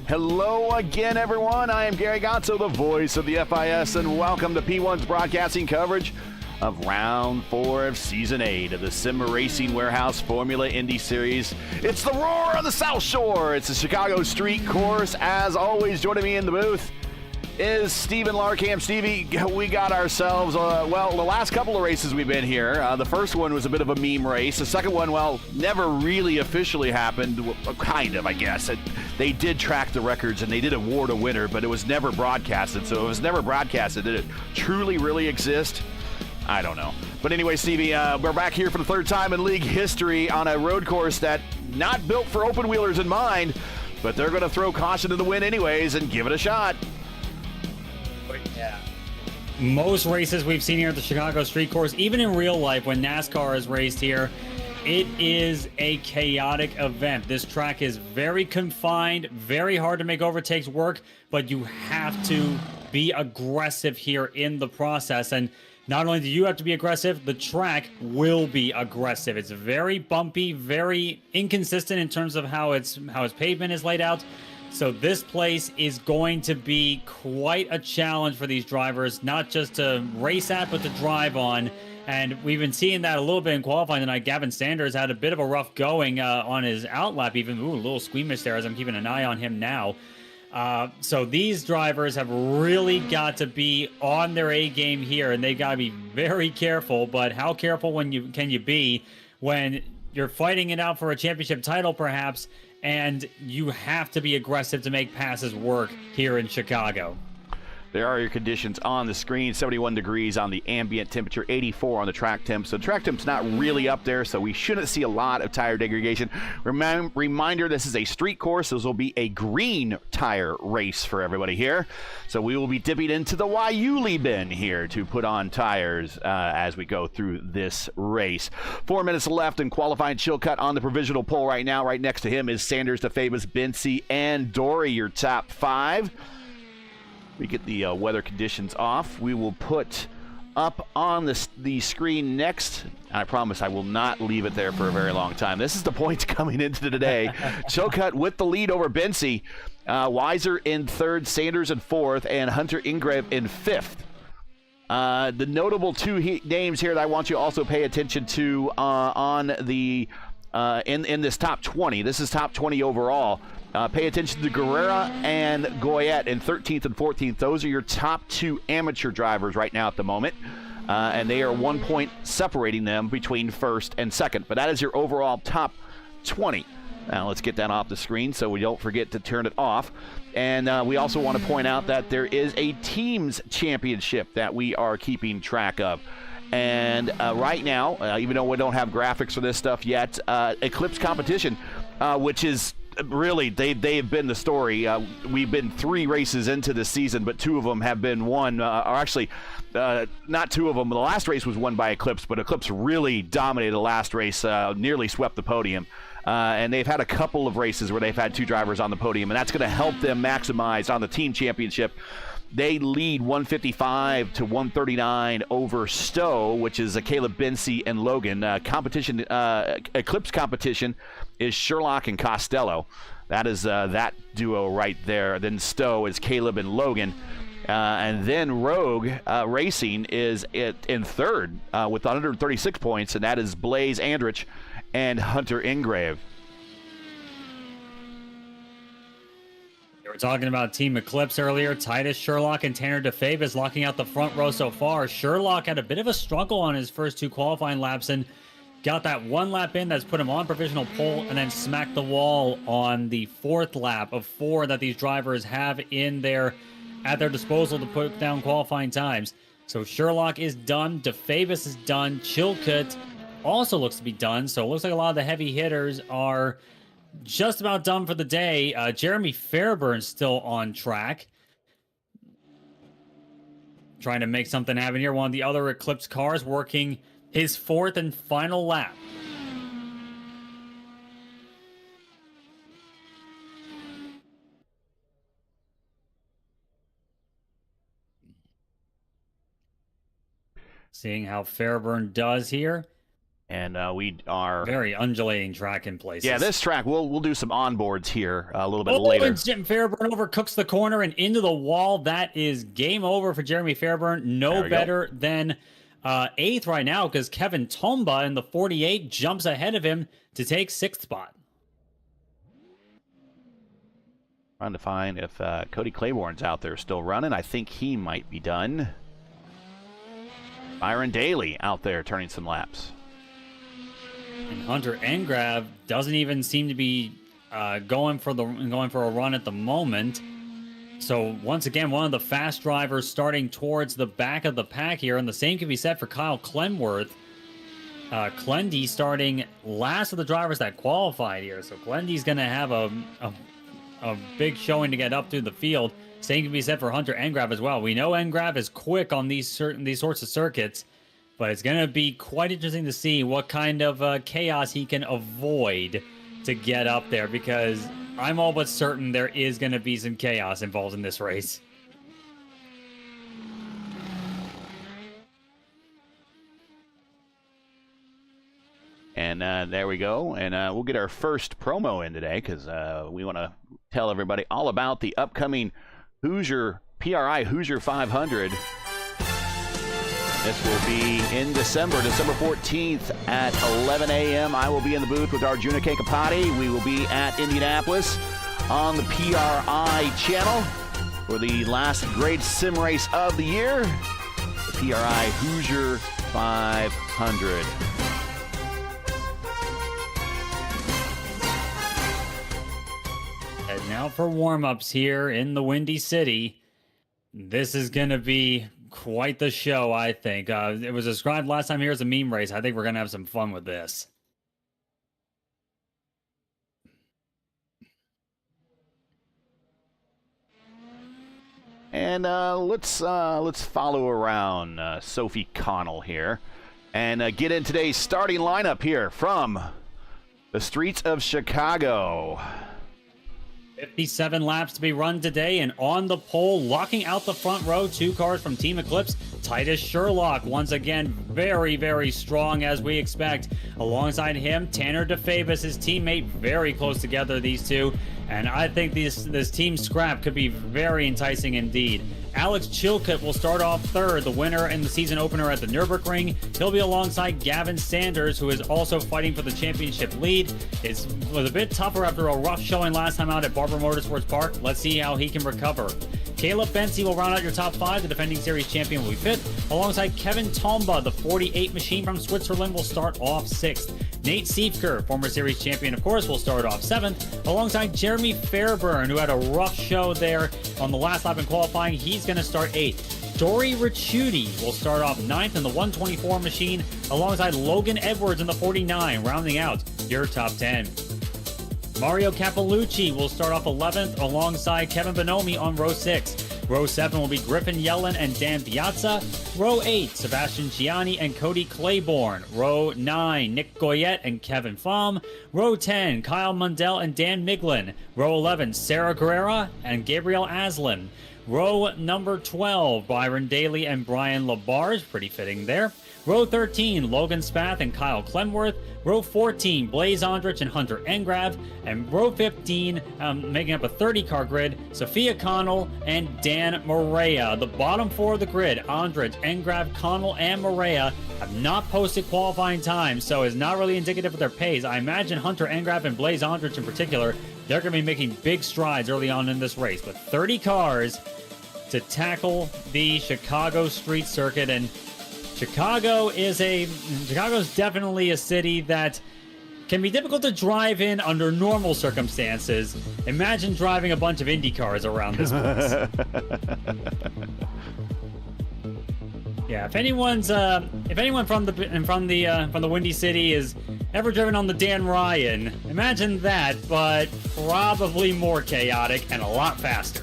Hello again, everyone. I am Gary Gatso, the voice of the FIS, and welcome to P1's broadcasting coverage of Round 4 of Season 8 of the Sim Racing Warehouse Formula Indy Series. It's the roar of the South Shore. It's the Chicago Street Course. As always, joining me in the booth is Steven Larkamp. Stevie, we got ourselves, the last couple of races we've been here. The first one was a bit of a meme race. The second one, never really officially happened. Kind of, I guess. They did track the records and they did award a winner, but it was never broadcasted. So it was never broadcasted. Did it truly, really exist? I don't know. But anyway, Stevie, we're back here for the third time in league history on a road course that not built for open wheelers in mind, but they're going to throw caution to the wind anyways and give it a shot. Yeah. Most races we've seen here at the Chicago Street Course, even in real life when NASCAR is raced here, it is a chaotic event. This track is very confined, very hard to make overtakes work, but you have to be aggressive here in the process. And not only do you have to be aggressive, the track will be aggressive. It's very bumpy, very inconsistent in terms of how its pavement is laid out. So this place is going to be quite a challenge for these drivers, not just to race at, but to drive on. And we've been seeing that a little bit in qualifying tonight. Gavin Sanders had a bit of a rough going on his outlap, even. Ooh, a little squeamish there as I'm keeping an eye on him now. So these drivers have really got to be on their A game here, and they've got to be very careful. But how careful can you be when you're fighting it out for a championship title, perhaps, and you have to be aggressive to make passes work here in Chicago? There are your conditions on the screen. 71 degrees on the ambient temperature, 84 on the track temp. So the track temp's not really up there, so we shouldn't see a lot of tire degradation. Reminder, this is a street course. This will be a green tire race for everybody here. So we will be dipping into the Waiuli bin here to put on tires as we go through this race. 4 minutes left in qualifying. Chilcutt on the provisional pole right now. Right next to him is Sanders, DeFabis, Bincy, and Dory, your top five. We get the weather conditions off. We will put up on the screen next. I promise I will not leave it there for a very long time. This is the points coming into today. Chilcutt with the lead over Bincy. Weiser in third, Sanders in fourth, and Hunter Ingrave in fifth. The notable two names here that I want you to also pay attention to on the in this top 20. This is top 20 overall. Pay attention to Guerrera and Goyette in 13th and 14th. Those are your top two amateur drivers right now at the moment. And they are 1 point separating them between first and second. But that is your overall top 20. Now let's get that off the screen so we don't forget to turn it off. And we also want to point out that there is a teams championship that we are keeping track of. And right now, even though we don't have graphics for this stuff yet, Eclipse competition, which is really, they have been the story. We've been 3 races into this season, but 2 of them have been won, or actually, not 2 of them. The last race was won by Eclipse, but Eclipse really dominated the last race, nearly swept the podium. And they've had a couple of races where they've had 2 drivers on the podium, and that's going to help them maximize on the team championship. They lead 155 to 139 over Stowe, which is Caleb Bincy and Logan. Competition, Eclipse competition is Sherlock and Costello. That is that duo right there. Then Stowe is Caleb and Logan. And then Rogue Racing is in third with 136 points, and that is Blaze Andrich and Hunter Ingrave. We were talking about Team Eclipse earlier. Titus Sherlock and Tanner DeFabis locking out the front row so far. Sherlock had a bit of a struggle on his first 2 qualifying laps and got that 1 lap in that's put him on provisional pole, and then smacked the wall on the 4th lap of 4 that these drivers have at their disposal to put down qualifying times. So Sherlock is done. DeFabis is done. Chilcutt also looks to be done. So it looks like a lot of the heavy hitters are just about done for the day. Jeremy Fairburn still on track, trying to make something happen here. One of the other Eclipse cars working his 4th and final lap. Seeing how Fairburn does here. And we are very undulating track in places. Yeah, this track we'll do some onboards here a little bit later. And Jim Fairburn overcooks the corner and into the wall. That is game over for Jeremy Fairburn. No better than 8th right now, because Kevin Tomba in the 48 jumps ahead of him to take 6th spot. Trying to find if Cody Claiborne's out there still running. I think he might be done. Byron Daly out there turning some laps. And Hunter Engrav doesn't even seem to be going for a run at the moment. So once again, one of the fast drivers starting towards the back of the pack here, and the same can be said for Kyle Clenworth. Clendy starting last of the drivers that qualified here, so Clendy's going to have a big showing to get up through the field. Same can be said for Hunter Engrav as well. We know Engrav is quick on these sorts of circuits, but it's going to be quite interesting to see what kind of chaos he can avoid to get up there, because I'm all but certain there is going to be some chaos involved in this race. And there we go. And we'll get our first promo in today, because we want to tell everybody all about the upcoming Hoosier PRI Hoosier 500. This will be in December 14th at 11 a.m. I will be in the booth with Arjuna Kekapati. We will be at Indianapolis on the PRI channel for the last great sim race of the year, the PRI Hoosier 500. And now for warm-ups here in the Windy City. This is going to be quite the show, I think. It was described last time here as a meme race. I think we're going to have some fun with this. And let's follow around Sophie Connell here and get in today's starting lineup here from the streets of Chicago. 57 laps to be run today, and on the pole, locking out the front row, 2 cars from Team Eclipse. Titus Sherlock, once again, very, very strong as we expect. Alongside him, Tanner DeFavis, his teammate, very close together, these two. And I think this team scrap could be very enticing indeed. Alex Chilcutt will start off 3rd, the winner in the season opener at the Nürburgring. He'll be alongside Gavin Sanders, who is also fighting for the championship lead. It was a bit tougher after a rough showing last time out at Barber Motorsports Park. Let's see how he can recover. Caleb Bensi will round out your top 5. The defending series champion will be 5th. Alongside Kevin Tomba, the 48 machine from Switzerland, will start off 6th. Nate Siefker, former series champion, of course, will start off 7th. Alongside Jeremy Fairburn, who had a rough show there on the last lap in qualifying, he's going to start 8th. Dory Ricciuti will start off 9th in the 124 machine, alongside Logan Edwards in the 49, rounding out your top 10. Mario Cappellucci will start off 11th alongside Kevin Bonomi on row 6. Row 7 will be Griffin Yellen and Dan Piazza. Row 8, Sebastian Gianni and Cody Claiborne. Row 9, Nick Goyette and Kevin Pham. Row 10, Kyle Mundell and Dan Miglin. Row 11, Sarah Guerrera and Gabriel Aslan. Row number 12, Byron Daly and Brian Labarge, pretty fitting there. Row 13, Logan Spath and Kyle Clenworth. Row 14, Blaze Ondrich and Hunter Engrav. And row 15, making up a 30-car grid, Sophia Connell and Dan Morea. The bottom 4 of the grid, Ondrich, Engrav, Connell, and Morea, have not posted qualifying times, so is not really indicative of their pace. I imagine Hunter Engrav and Blaze Ondrich in particular, they're going to be making big strides early on in this race. But 30 cars to tackle the Chicago street circuit, and Chicago's definitely a city that can be difficult to drive in under normal circumstances. Imagine driving a bunch of IndyCars around this place. Yeah, if anyone from the Windy City is ever driven on the Dan Ryan, imagine that, but probably more chaotic and a lot faster.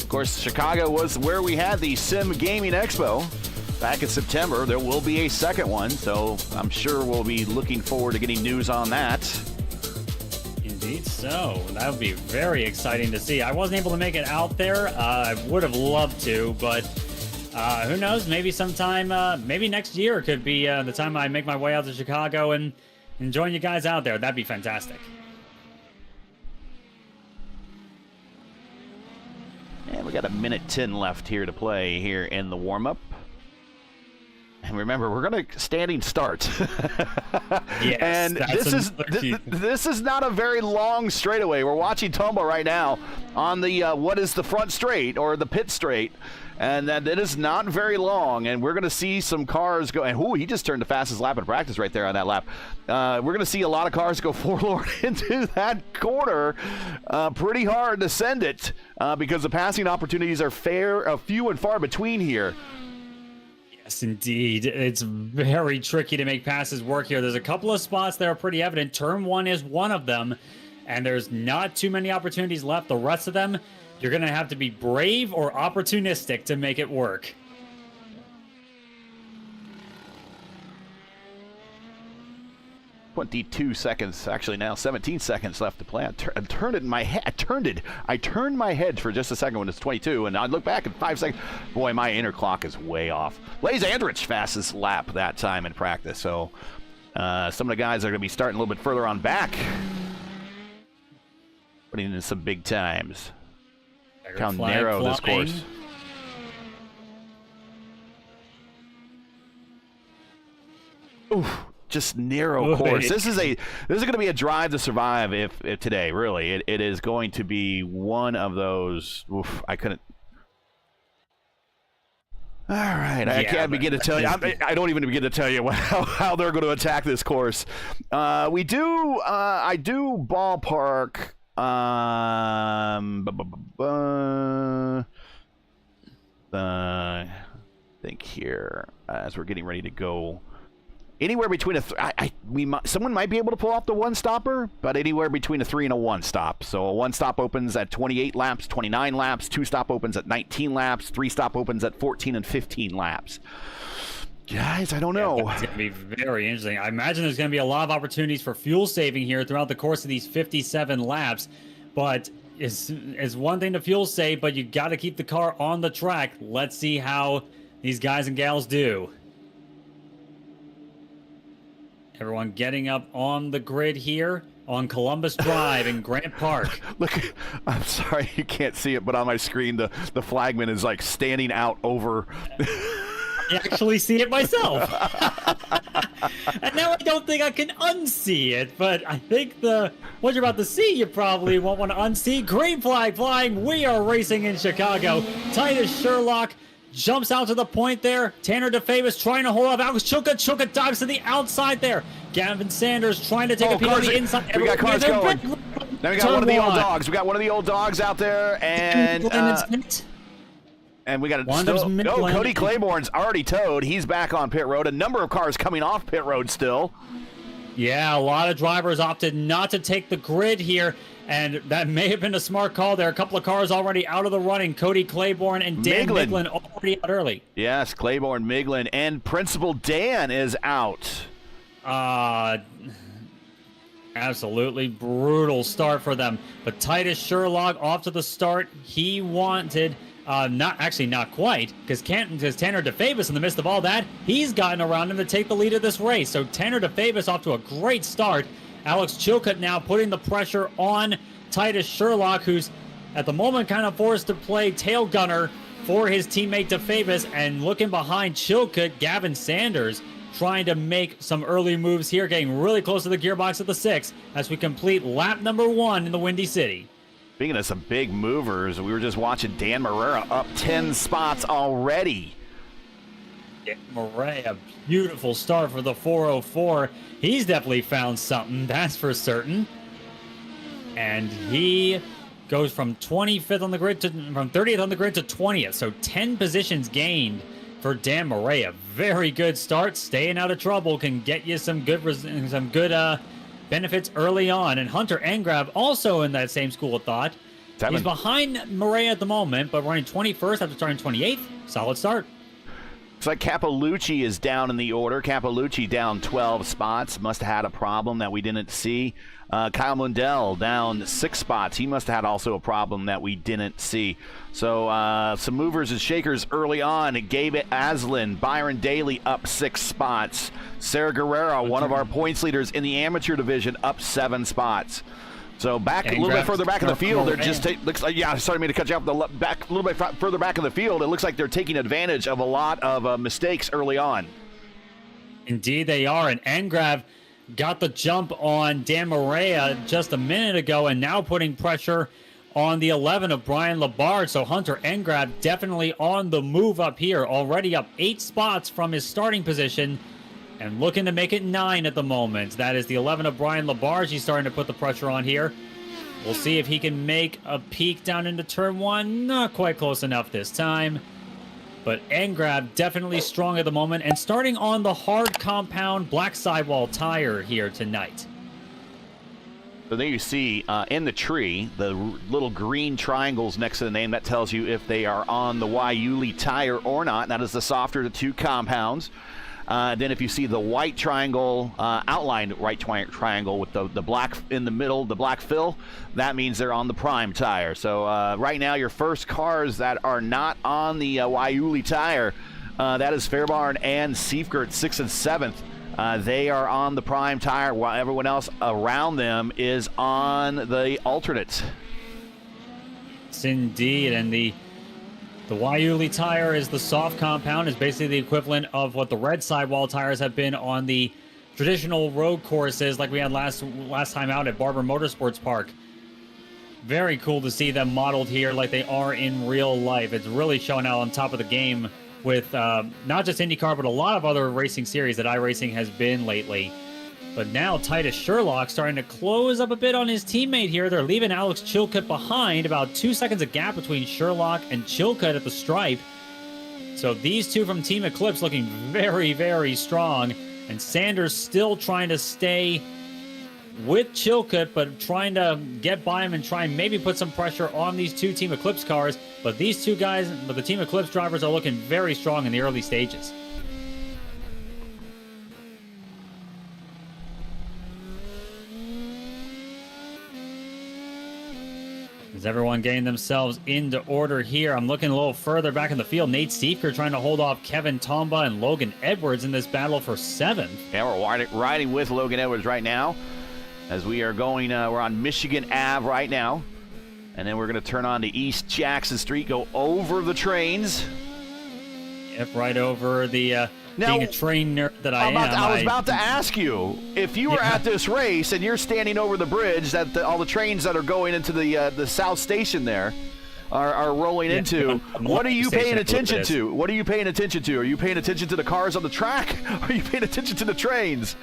Of course, Chicago was where we had the Sim Gaming Expo back in September. There will be a second one, so I'm sure we'll be looking forward to getting news on that. Indeed. Indeed so. That would be very exciting to see. I wasn't able to make it out there. I would have loved to, but who knows? Maybe sometime, maybe next year could be the time I make my way out to Chicago and join you guys out there. That'd be fantastic. And we got a minute 10 left here to play here in the warm-up. And remember, we're going to standing start. Yes, and this is not a very long straightaway. We're watching Tombo right now on the what is the front straight or the pit straight, and that it is not very long. And we're going to see some cars go. And he just turned the fastest lap in practice right there on that lap. We're going to see a lot of cars go forward into that corner. Pretty hard to send it because the passing opportunities are few and far between here. Yes, indeed. It's very tricky to make passes work here. There's a couple of spots that are pretty evident. Turn 1 is one of them, and there's not too many opportunities left. The rest of them, you're going to have to be brave or opportunistic to make it work. 22 seconds, actually now 17 seconds left to play. I turned it in my head. I turned my head for just a second when it's 22, and I look back at 5 seconds. Boy, my inner clock is way off. Lays Andrich fastest lap that time in practice. So some of the guys are going to be starting a little bit further on back, putting in some big times. Look how narrow this course. Oof. Just narrow course. This is going to be a drive to survive if today, really. It is going to be one of those. Oof, I couldn't. All right, I can't begin to tell you. I don't even begin to tell you how they're going to attack this course. I do ballpark. Think here as we're getting ready to go. Anywhere between someone might be able to pull off the one stopper, but anywhere between a 3 and a 1 stop. So a 1 stop opens at 28 laps, 29 laps. 2 stop opens at 19 laps. 3 stop opens at 14 and 15 laps. Guys, I don't know. It's going to be very interesting. I imagine there's going to be a lot of opportunities for fuel saving here throughout the course of these 57 laps. But it's one thing to fuel save, but you got to keep the car on the track. Let's see how these guys and gals do. Everyone getting up on the grid here on Columbus Drive in Grant Park. Look, I'm sorry you can't see it, but on my screen, the flagman is like standing out over. I actually see it myself. And now I don't think I can unsee it, but I think what you're about to see, you probably won't want to unsee. Green flag flying. We are racing in Chicago. Titus Sherlock jumps out to the point there. Tanner DeFavis trying to hold up. Alex Chilcutt dives to the outside there. Gavin Sanders trying to take a peek on the inside. We got cars going. Then we got one of the old dogs. We got one of the old dogs out there, and we got Cody Claiborne's already towed. He's back on pit road. A number of cars coming off pit road still. Yeah, a lot of drivers opted not to take the grid here. And that may have been a smart call there. A couple of cars already out of the running. Cody Claiborne and Dan Miglin already out early. Yes, Claiborne, Miglin, and Principal Dan is out. Absolutely brutal start for them. But Titus Sherlock off to the start. He wanted, not quite, because Tanner DeFavis in the midst of all that, he's gotten around him to take the lead of this race. So Tanner DeFavis off to a great start. Alex Chilcutt now putting the pressure on Titus Sherlock, who's at the moment kind of forced to play tail gunner for his teammate DeFavis. And looking behind Chilcutt, Gavin Sanders trying to make some early moves here, getting really close to the gearbox of the 6 as we complete lap number 1 in the Windy City. Speaking of some big movers, we were just watching Dan Morera up 10 spots already. Morera, beautiful start for the 404. He's definitely found something, that's for certain. And he goes from 25th on the grid from 30th on the grid to 20th. So 10 positions gained for Dan Morera. Very good start. Staying out of trouble can get you some good benefits early on. And Hunter Engrav also in that same school of thought. He's behind Morera at the moment, but running 21st after starting 28th. Solid start. Looks like Capalucci is down in the order. Capalucci down 12 spots. Must have had a problem that we didn't see. Kyle Mundell down 6 spots. He must have had also a problem that we didn't see. So some movers and shakers early on. Gabe Aslan, Byron Daly up 6 spots. Sarah Guerrero, one of our points leaders in the amateur division, up 7 spots. So back a little bit further back in the field, they're just looks like sorry to cut you off. Back a little bit further back in the field, it looks like they're taking advantage of a lot of mistakes early on. Indeed, they are. And Engrav got the jump on Dan Morea just a minute ago, and now putting pressure on the 11 of Brian Labard. So Hunter Engrav definitely on the move up here, already up 8 spots from his starting position, and looking to make it 9 at the moment. That is the 11 of Brian Labarge. He's starting to put the pressure on here. We'll see if he can make a peek down into turn 1. Not quite close enough this time. But Engrav definitely strong at the moment, and starting on the hard compound black sidewall tire here tonight. So there you see in the tree, the little green triangles next to the name. That tells you if they are on the Waiuli tire or not. That is the softer of the 2 compounds. Then if you see the white triangle, outlined right triangle with the black in the middle, the black fill, that means they're on the prime tire. So right now your first cars that are not on the Waiuli tire, that is Fairbarn and Seifert, 6th and 7th. They are on the prime tire while everyone else around them is on the alternates. Yes, indeed. And the Waiuli tire is the soft compound, is basically the equivalent of what the red sidewall tires have been on the traditional road courses like we had last time out at Barber Motorsports Park. Very cool to see them modeled here like they are in real life. It's really showing out on top of the game with not just IndyCar, but a lot of other racing series that iRacing has been lately. But now Titus Sherlock starting to close up a bit on his teammate here. They're leaving Alex Chilcutt behind. About 2 seconds of gap between Sherlock and Chilcutt at the stripe. So these two from Team Eclipse looking very, very strong. And Sanders still trying to stay with Chilcutt, but trying to get by him and try and maybe put some pressure on these 2 Team Eclipse cars. But these 2 guys, but the Team Eclipse drivers are looking very strong in the early stages. As everyone getting themselves into order here, I'm looking a little further back in the field. Nate Stiefker trying to hold off Kevin Tomba and Logan Edwards in this battle for 7th. Yeah, we're riding with Logan Edwards right now as we are going, we're on Michigan Ave right now. And then we're going to turn on to East Jackson Street, go over the trains. Yep, right over the... Now, being a train nerd that I am. I was about to ask you, if you were at this race and you're standing over the bridge that all the trains that are going into the South Station there are rolling into, what are you paying attention to? What are you paying attention to? Are you paying attention to the cars on the track? Are you paying attention to the trains?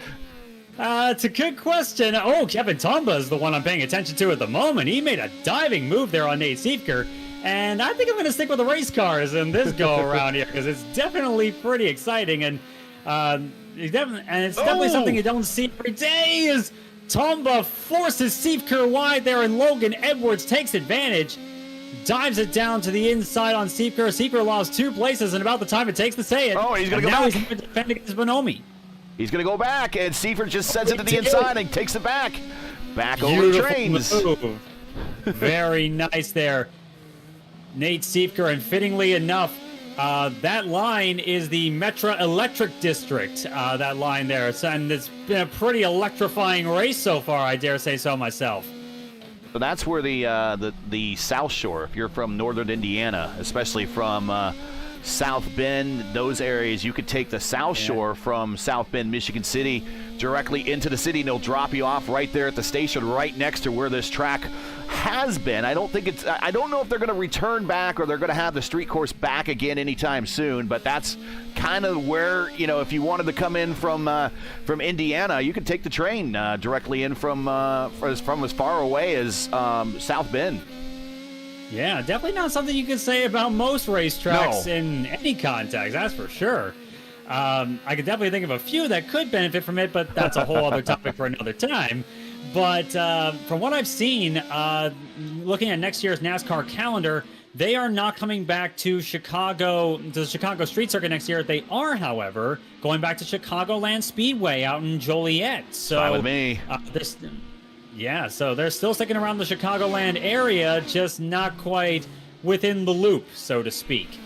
It's a good question. Oh, Kevin Tomba is the one I'm paying attention to at the moment. He made a diving move there on Nate Stiefker. And I think I'm going to stick with the race cars in this go-around here because it's definitely pretty exciting. And it's definitely something you don't see every day is Tomba forces Stiefker wide there, and Logan Edwards takes advantage. Dives it down to the inside on Stiefker. Stiefker lost 2 places, and about the time it takes to say it. Oh, he's going to go back. Now back. He's going to defend against Bonomi. He's going to go back, and Stiefker just sends it to the inside and takes it back. Back over the trains. Move. Very nice there. Nate Stiefker, and fittingly enough, that line is the Metra Electric District, that line there. And it's been a pretty electrifying race so far, I dare say so myself. So that's where the South Shore, if you're from northern Indiana, especially from South Bend, those areas, you could take the South Shore from South Bend, Michigan City, directly into the city, and they'll drop you off right there at the station, right next to where this track has been. I don't know if they're going to return back or they're going to have the street course back again anytime soon, but that's kind of where, if you wanted to come in from Indiana, you could take the train directly in from as far away as South Bend. Yeah, definitely not something you can say about most racetracks in any context, that's for sure. I could definitely think of a few that could benefit from it, but that's a whole other topic for another time. But from what I've seen, looking at next year's NASCAR calendar, they are not coming back to the Chicago Street Circuit next year. They are, however, going back to Chicagoland Speedway out in Joliet. So, fine with me. Yeah, so they're still sticking around the Chicagoland area, just not quite within the loop, so to speak.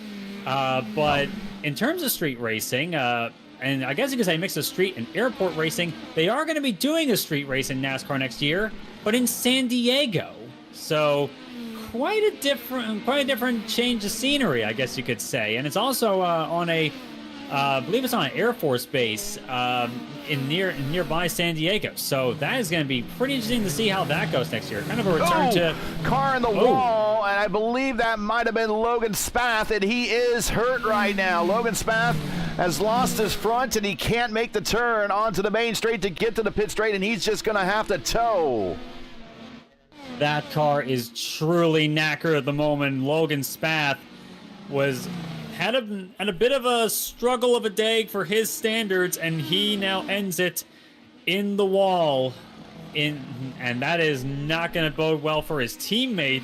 But in terms of street racing, and I guess you could say mix of street and airport racing, they are going to be doing a street race in NASCAR next year, but in San Diego. So quite a different change of scenery, I guess you could say. And it's also on I believe it's on an Air Force base in nearby San Diego. So that is going to be pretty interesting to see how that goes next year. Kind of a return to car in the wall, and I believe that might have been Logan Spath, and he is hurt right now. Logan Spath has lost his front, and he can't make the turn onto the main straight to get to the pit straight, and he's just going to have to tow. That car is truly knackered at the moment. Logan Spath had a bit of a struggle of a day for his standards, and he now ends it in the wall. And that is not going to bode well for his teammate,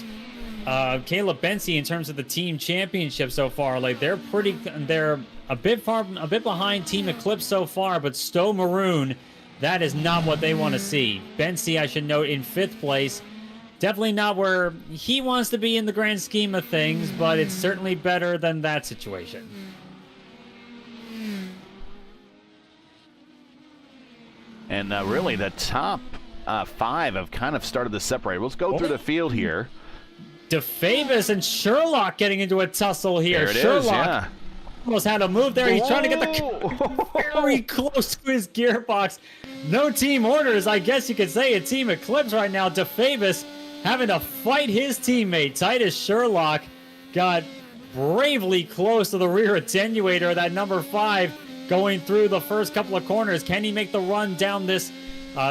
Caleb Benzie, in terms of the team championship so far. Like they're a bit behind Team Eclipse so far, but Stowe Maroon, that is not what they want to see. Benzie, I should note, in 5th place. Definitely not where he wants to be in the grand scheme of things, but it's certainly better than that situation. And really, the top 5 have kind of started to separate. Let's go through the field here. DeFavis and Sherlock getting into a tussle here. There it Sherlock is, yeah. almost had a move there. He's trying to get the very close to his gearbox. No team orders, I guess you could say, at Team Eclipse right now. DeFavis having to fight his teammate. Titus Sherlock got bravely close to the rear attenuator, that number 5, going through the first couple of corners. Can he make the run down this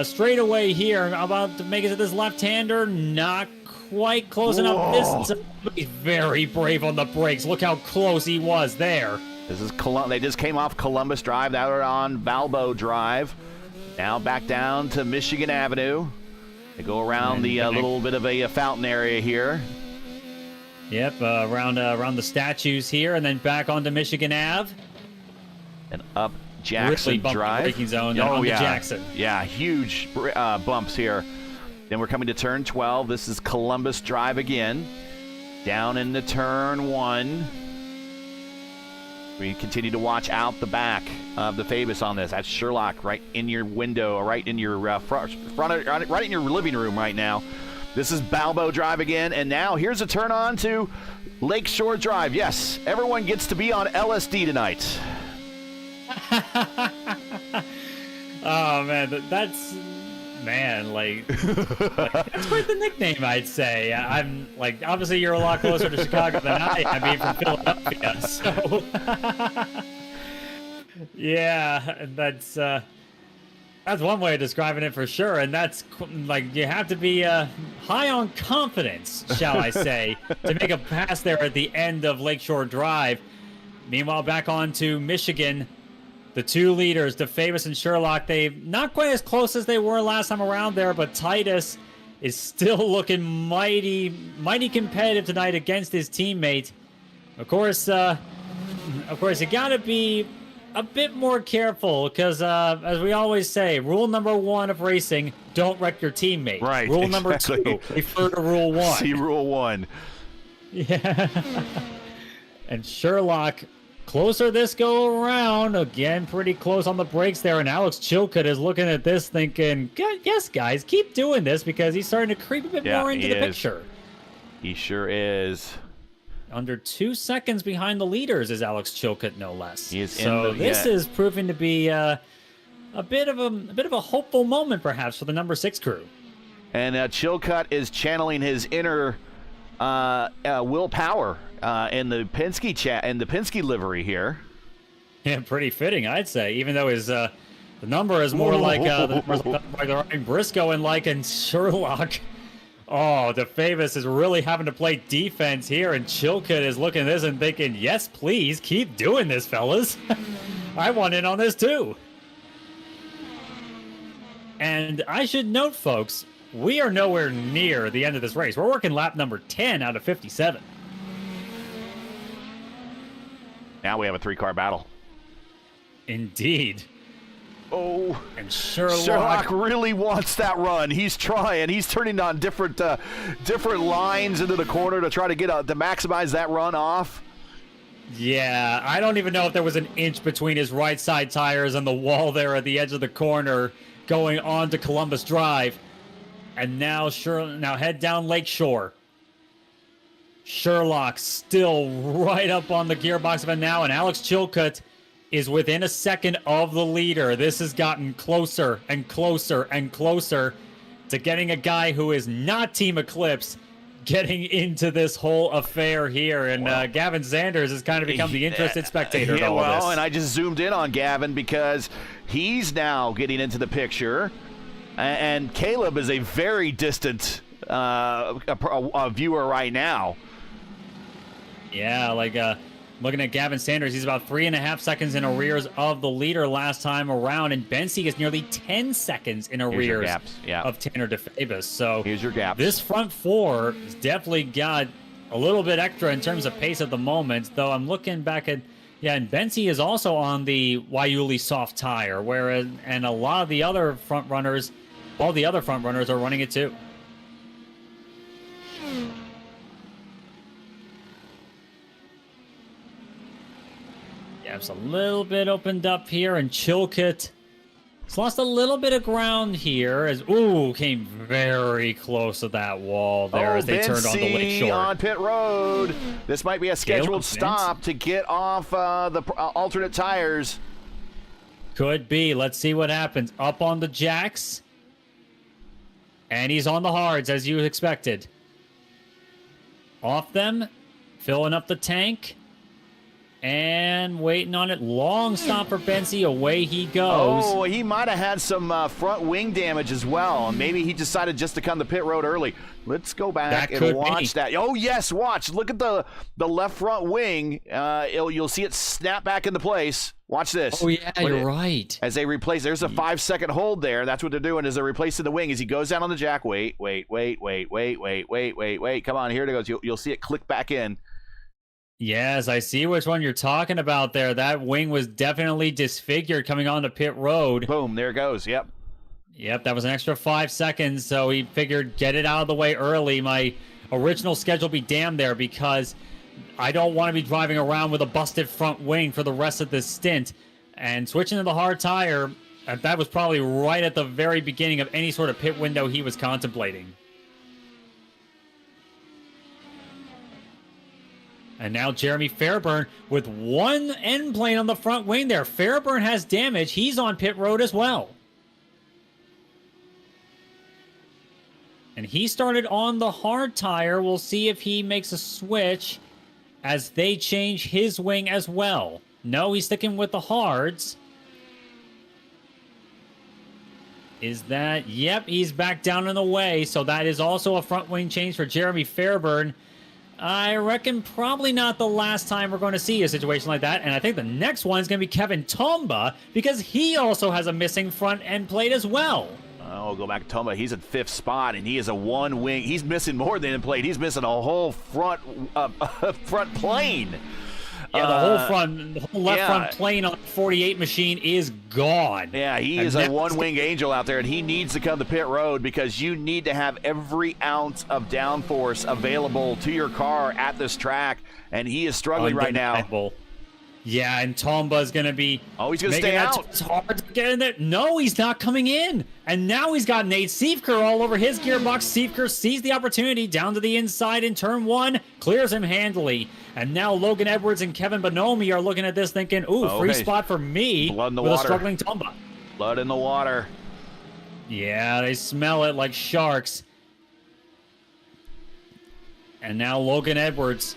straightaway here? About to make it to this left-hander. Not quite close enough. He's very brave on the brakes. Look how close he was there. This is they just came off Columbus Drive. Now they're on Balbo Drive. Now back down to Michigan Avenue. They go around the little bit of a fountain area here. Yep, around the statues here, and then back onto Michigan Ave. And up Jackson really Drive. Braking zone onto Jackson. Yeah, huge bumps here. Then we're coming to turn 12. This is Columbus Drive again. Down into turn 1. We continue to watch out the back of the Fabus on this. That's Sherlock right in your window, right in your right in your living room right now. This is Balbo Drive again, and now here's a turn on to Lakeshore Drive. Yes, everyone gets to be on LSD tonight. Oh man, that's that's quite the nickname, I'd say. I'm like, obviously you're a lot closer to Chicago than I am, being from Philadelphia. So, yeah, that's one way of describing it for sure. And that's like, you have to be high on confidence, shall I say, to make a pass there at the end of Lakeshore Drive. Meanwhile, back on to Michigan. The two leaders, DeFavis and Sherlock, they're not quite as close as they were last time around there, but Titus is still looking mighty competitive tonight against his teammate. Of course, you got to be a bit more careful because, as we always say, rule number 1 of racing: don't wreck your teammate. Right. Rule number 2: refer to rule 1. See rule 1. Yeah. And Sherlock, closer this go around. Again, pretty close on the brakes there. And Alex Chilcutt is looking at this thinking, yes, guys, keep doing this, because he's starting to creep a bit more into the picture. He sure is. Under 2 seconds behind the leaders is Alex Chilcutt, no less. He is so this is proving to be a bit of a hopeful moment, perhaps, for the number 6 crew. And Chilcutt is channeling his inner willpower in the Penske livery here. Yeah, pretty fitting, I'd say. Even though his the number is more like the Ryan Briscoe and Sherlock. Oh, DeFavis is really having to play defense here, and Chilcutt is looking at this and thinking, yes, please, keep doing this, fellas. I want in on this too. And I should note, folks, we are nowhere near the end of this race. We're working lap number 10 out of 57. Now we have a 3-car battle. Indeed. Oh, and Sherlock really wants that run. He's trying. He's turning on different lines into the corner to try to get to maximize that run off. Yeah, I don't even know if there was an inch between his right side tires and the wall there at the edge of the corner going on to Columbus Drive. And now head down Lakeshore. Sherlock still right up on the gearbox of it now, and Alex Chilcutt is within a second of the leader. This has gotten closer and closer and closer to getting a guy who is not Team Eclipse getting into this whole affair here. And Gavin Sanders has kind of become the interested spectator in all of this. And I just zoomed in on Gavin because he's now getting into the picture. And Caleb is a very distant a viewer right now. Yeah, like looking at Gavin Sanders, he's about 3.5 seconds in arrears of the leader last time around, and Bensi is nearly 10 seconds in arrears of Tanner DeFabis. So here's your gap. This front four has definitely got a little bit extra in terms of pace at the moment, though I'm looking back at, and Bensi is also on the Waiuli soft tire, whereas, and a lot of the other front runners, all the other front runners are running it too. It's a little bit opened up here, and Chilcutt has lost a little bit of ground here as came very close to that wall there as they turned on the Lakeshore. On pit road. This might be a scheduled stop to get off the alternate tires. Could be. Let's see what happens. Up on the jacks, and he's on the hards as you expected. Off them, filling up the tank. And waiting on it. Long stop for Bensi. Away he goes. Oh, he might have had some front wing damage as well. Maybe he decided just to come to pit road early. Let's go back and watch that. Oh, yes, watch. Look at the left front wing. You'll see it snap back into place. Watch this. Oh, yeah, you're right. As they replace, there's a 5-second hold there. That's what they're doing is they're replacing the wing as he goes down on the jack. Wait. Come on, here it goes. You'll see it click back in. Yes, I see which one you're talking about there. That wing was definitely disfigured coming onto pit road. Boom, there it goes. Yep, that was an extra 5 seconds, so he figured get it out of the way early. My original schedule be damned there because I don't want to be driving around with a busted front wing for the rest of this stint. And switching to the hard tire, that was probably right at the very beginning of any sort of pit window he was contemplating. And now Jeremy Fairburn with one end plane on the front wing there. Fairburn has damage. He's on pit road as well. And he started on the hard tire. We'll see if he makes a switch as they change his wing as well. No, he's sticking with the hards. Is that... Yep, he's back down in the way. So that is also a front wing change for Jeremy Fairburn. I reckon probably not the last time we're going to see a situation like that. And I think the next one is going to be Kevin Tomba because he also has a missing front end plate as well. Oh, go back to Tomba. He's at 5th spot, and he is a one wing. He's missing more than a plate. He's missing a whole front plane. Yeah, the whole left front plane on the 48 machine is gone. Yeah, he is a one-wing angel out there, and he needs to come to pit road because you need to have every ounce of downforce available to your car at this track, and he is struggling right now. Yeah, and Tomba's going to be... Oh, he's going to stay out. It's hard to get in there. No, he's not coming in. And now he's got Nate Siefker all over his gearbox. Siefker sees the opportunity down to the inside in turn 1, clears him handily. And now Logan Edwards and Kevin Bonomi are looking at this thinking, free spot for me Blood in the with water. A struggling Tomba. Blood in the water. Yeah, they smell it like sharks. And now Logan Edwards...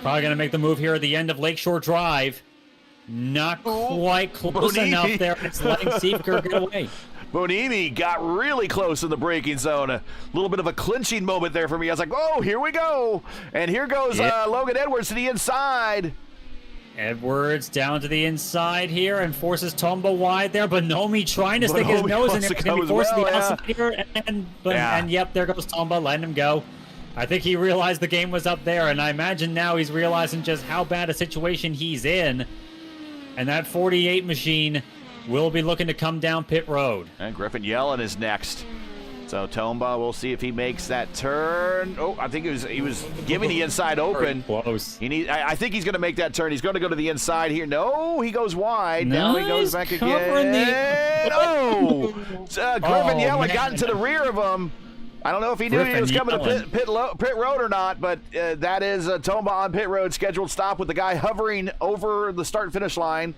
probably going to make the move here at the end of Lakeshore Drive. Not quite close enough there. It's letting Siefker get away. Bonimi got really close in the braking zone. A little bit of a clinching moment there for me. I was like, oh, here we go. And here goes Logan Edwards to the inside. Edwards down to the inside here and forces Tomba wide there. Bonomi trying to stick his nose in there. He forces the outside here. And yep, there goes Tomba, letting him go. I think he realized the game was up there, and I imagine now he's realizing just how bad a situation he's in. And that 48 machine will be looking to come down pit road. And Griffin Yellen is next. So Tomba, we'll see if he makes that turn. Oh, I think he was giving the inside open. Very close. I think he's going to make that turn. He's going to go to the inside here. No, he goes wide. Nice. Now he goes back again. Oh! Griffin Yellen got into the rear of him. I don't know if he knew he was coming to pit road or not, but that is Tomba on pit road, scheduled stop with the guy hovering over the start and finish line.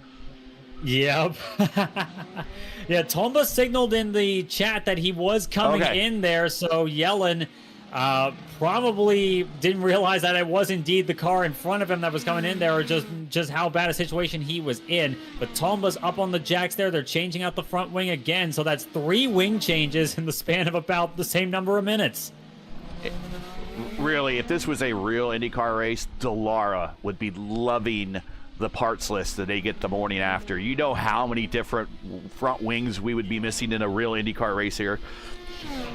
Yep. Yeah, Tomba signaled in the chat that he was coming in there, so Yellen probably didn't realize that it was indeed the car in front of him that was coming in there, or just how bad a situation he was in. But Tomba's up on the jacks there. They're changing out the front wing again, so that's 3 wing changes in the span of about the same number of minutes. Really, if this was a real IndyCar race, Dallara would be loving the parts list that they get the morning after. You know how many different front wings we would be missing in a real IndyCar race here.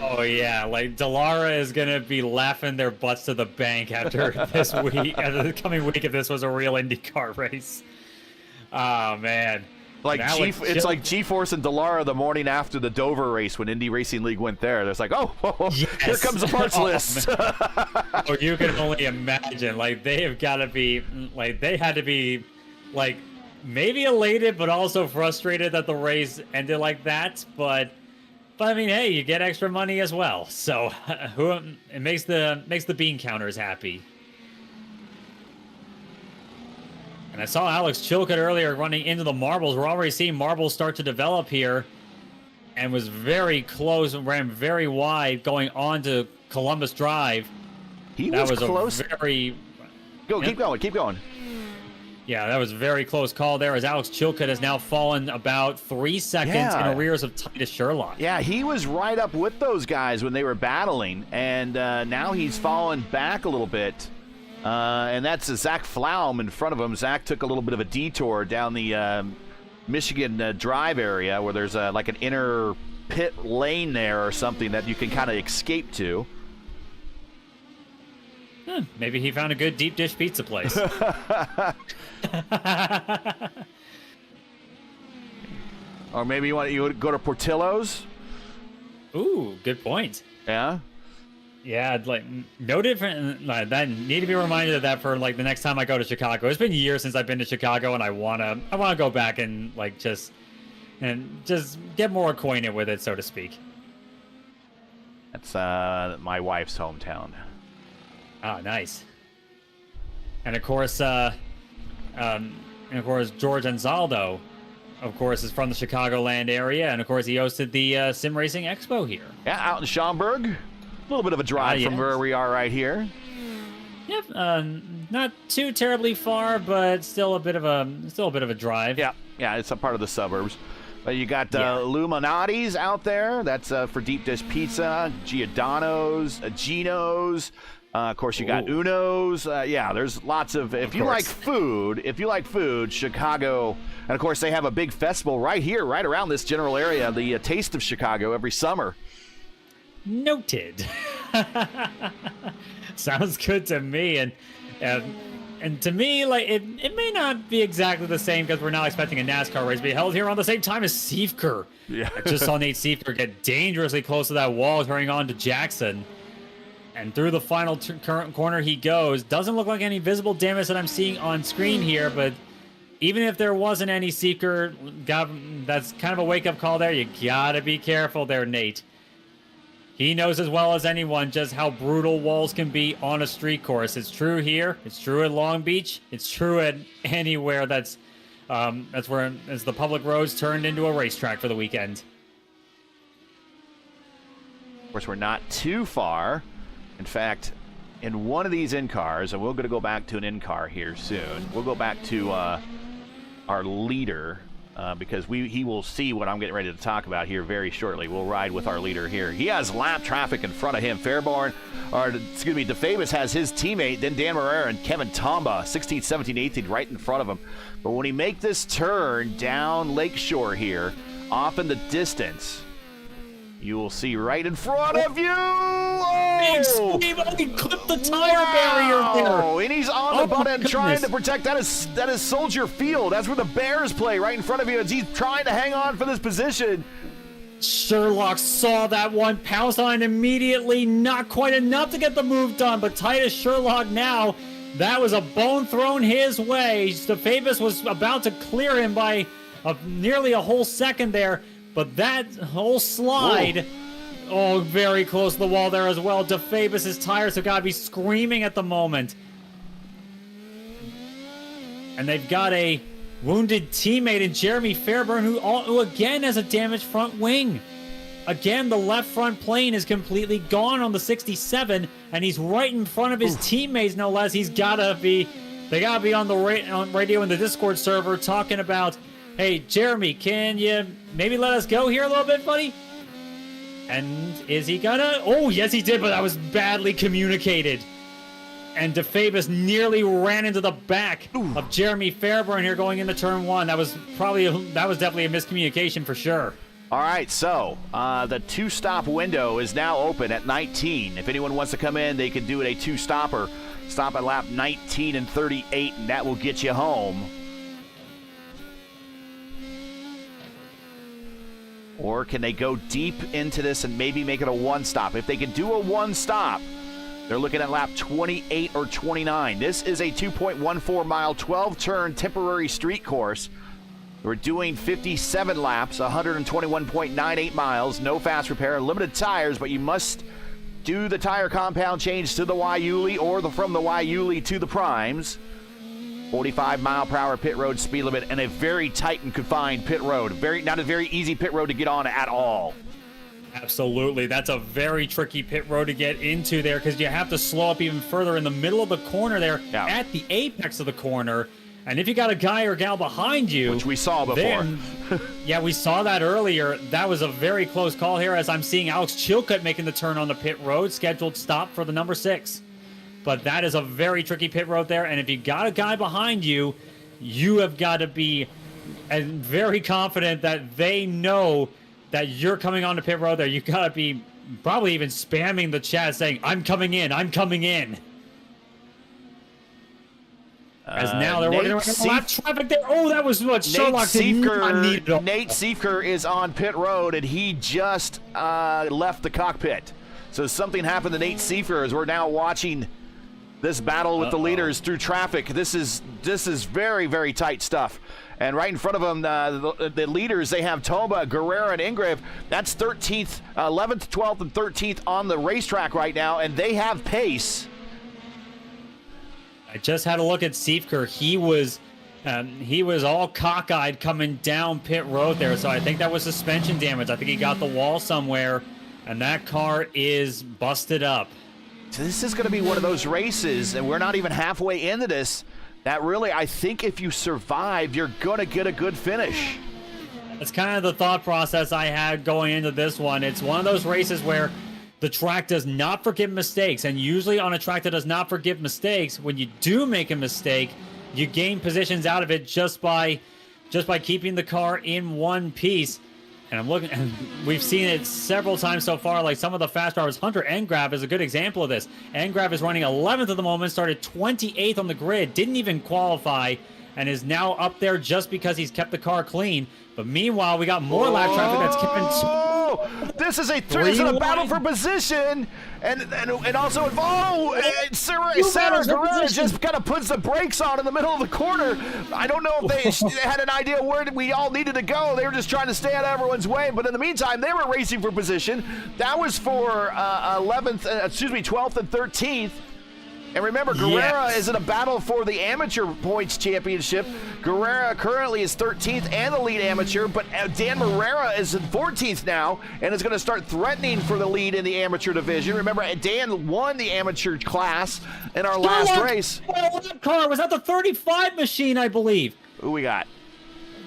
Oh yeah, like Dallara is gonna be laughing their butts to the bank after this week, after the coming week, if this was a real IndyCar race. Oh man, like it's like G-Force and Dallara the morning after the Dover race when Indy Racing League went there. There's like, yes. Here comes the parts list. Oh, you can only imagine. Like they have got to be, like they had to be, like maybe elated, but also frustrated that the race ended like that. But I mean, hey, you get extra money as well, so it makes the bean counters happy. And I saw Alex Chilcutt earlier running into the marbles. We're already seeing marbles start to develop here, and was very close and ran very wide going on to Columbus Drive. That was close. Keep going. Yeah, that was a very close call there, as Alex Chilcutt has now fallen about 3 seconds in arrears of Titus Sherlock. Yeah, he was right up with those guys when they were battling, and now he's fallen back a little bit. And that's Zach Flaum in front of him. Zach took a little bit of a detour down the Michigan Drive area where there's like an inner pit lane there or something that you can kind of escape to. Maybe he found a good deep dish pizza place. Or maybe you would go to Portillo's. Ooh, good point. Yeah. Yeah, like no different. That need to be reminded of that for like the next time I go to Chicago. It's been years since I've been to Chicago, and I wanna go back and like just get more acquainted with it, so to speak. That's my wife's hometown. Oh, nice. And of course, George Anzaldo, of course, is from the Chicagoland area, and of course, he hosted the Sim Racing Expo here. Yeah, out in Schaumburg. A little bit of a drive from where we are right here. Yep, not too terribly far, but still a bit of a drive. Yeah, it's a part of the suburbs. But you got Illuminati's out there. That's for deep dish pizza. Giordano's, Geno's. Of course, you got Uno's. There's lots of. If you like food, Chicago, and of course they have a big festival right here, right around this general area, the Taste of Chicago, every summer. Noted. Sounds good to me, and to me, like it may not be exactly the same because we're not expecting a NASCAR race to be held here on the same time as Siefker. Yeah, I just saw Nate Siefker get dangerously close to that wall, turning on to Jackson. And through the final current corner he goes. Doesn't look like any visible damage that I'm seeing on screen here, but even if there wasn't any Seeker, that's kind of a wake-up call there. You gotta be careful there, Nate. He knows as well as anyone just how brutal walls can be on a street course. It's true here. It's true at Long Beach. It's true at anywhere that's where as the public roads turned into a racetrack for the weekend. Of course, we're not too far. In fact, in one of these in-cars, and we're going to go back to an in-car here soon, we'll go back to our leader because he will see what I'm getting ready to talk about here very shortly. We'll ride with our leader here. He has lap traffic in front of him. DeFavis has his teammate, then Dan Marrera and Kevin Tomba, 16th, 17th, 18th, right in front of him. But when he make this turn down Lakeshore here, off in the distance, You will see right in front of you. Big Oh! Steve, he clipped the tire barrier there. Oh, and he's on the Oh, my button trying to goodness. protect. That is Soldier Field. That's where the Bears play, right in front of you as he's trying to hang on for this position. Sherlock saw that one, pounced on it immediately. Not quite enough to get the move done, but Titus Sherlock now, that was a bone thrown his way. DeFavis was about to clear him by nearly a whole second there, but that whole slide, oh, very close to the wall there as well. DeFavis' tires have got to be screaming at the moment. And they've got a wounded teammate in Jeremy Fairburn who again has a damaged front wing. Again, the left front plane is completely gone on the 67, and he's right in front of his teammates, no less. They gotta be on the radio in the Discord server talking about, hey, Jeremy, can you maybe let us go here a little bit, buddy? And is he gonna? Oh, yes, he did, but that was badly communicated. And DeFavis nearly ran into the back of Jeremy Fairburn here going into turn one. That was definitely a miscommunication for sure. All right, so the two-stop window is now open at 19. If anyone wants to come in, they can do it a two-stopper. Stop at lap 19 and 38, and that will get you home. Or can they go deep into this and maybe make it a one-stop? If they can do a one-stop, they're looking at lap 28 or 29. This is a 2.14-mile, 12-turn temporary street course. We're doing 57 laps, 121.98 miles, no fast repair, limited tires, but you must do the tire compound change to the Waiuli or from the Waiuli to the primes. 45-mile-per-hour pit road speed limit and a very tight and confined pit road. Not a very easy pit road to get on at all. Absolutely. That's a very tricky pit road to get into there because you have to slow up even further in the middle of the corner there at the apex of the corner. And if you got a guy or gal behind you, which we saw before. Yeah, we saw that earlier. That was a very close call here as I'm seeing Alex Chilcutt making the turn on the pit road. Scheduled stop for the number 6. But that is a very tricky pit road there. And if you got a guy behind you, you have got to be very confident that they know that you're coming on the pit road there. You got to be probably even spamming the chat saying, I'm coming in, I'm coming in. As now they're working around lap traffic there. Oh, that was what Sherlock did not need. Nate Siefker is on pit road, and he just left the cockpit. So something happened to Nate Siefker as we're now watching this battle with the leaders through traffic. This is very, very tight stuff. And right in front of them, the leaders, they have Toba, Guerrera, and Ingrave. That's 13th, 11th, 12th, and 13th on the racetrack right now, and they have pace. I just had a look at Siefker. He was all cockeyed coming down pit road there, so I think that was suspension damage. I think he got the wall somewhere, and that car is busted up. So this is going to be one of those races, and we're not even halfway into this, that really, I think if you survive, you're going to get a good finish. That's kind of the thought process I had going into this one. It's one of those races where the track does not forgive mistakes, and usually on a track that does not forgive mistakes, when you do make a mistake, you gain positions out of it just by keeping the car in one piece. And I'm looking, and we've seen it several times so far, like some of the fast drivers. Hunter Engrav is a good example of this. Engrav is running 11th at the moment, started 28th on the grid, didn't even qualify, and is now up there just because he's kept the car clean. But meanwhile, we got more lap traffic that's keeping. This is a battle for position, and also Sanders Guerrero just kind of puts the brakes on in the middle of the corner. I don't know if they had an idea where we all needed to go. They were just trying to stay out of everyone's way. But in the meantime, they were racing for position. That was for 12th and 13th. And remember, Guerrera is in a battle for the amateur points championship. Guerrera currently is 13th and the lead amateur, but Dan Morera is in 14th now and is going to start threatening for the lead in the amateur division. Remember, Dan won the amateur class in our last race. That car was that the 35 machine, I believe. Who we got?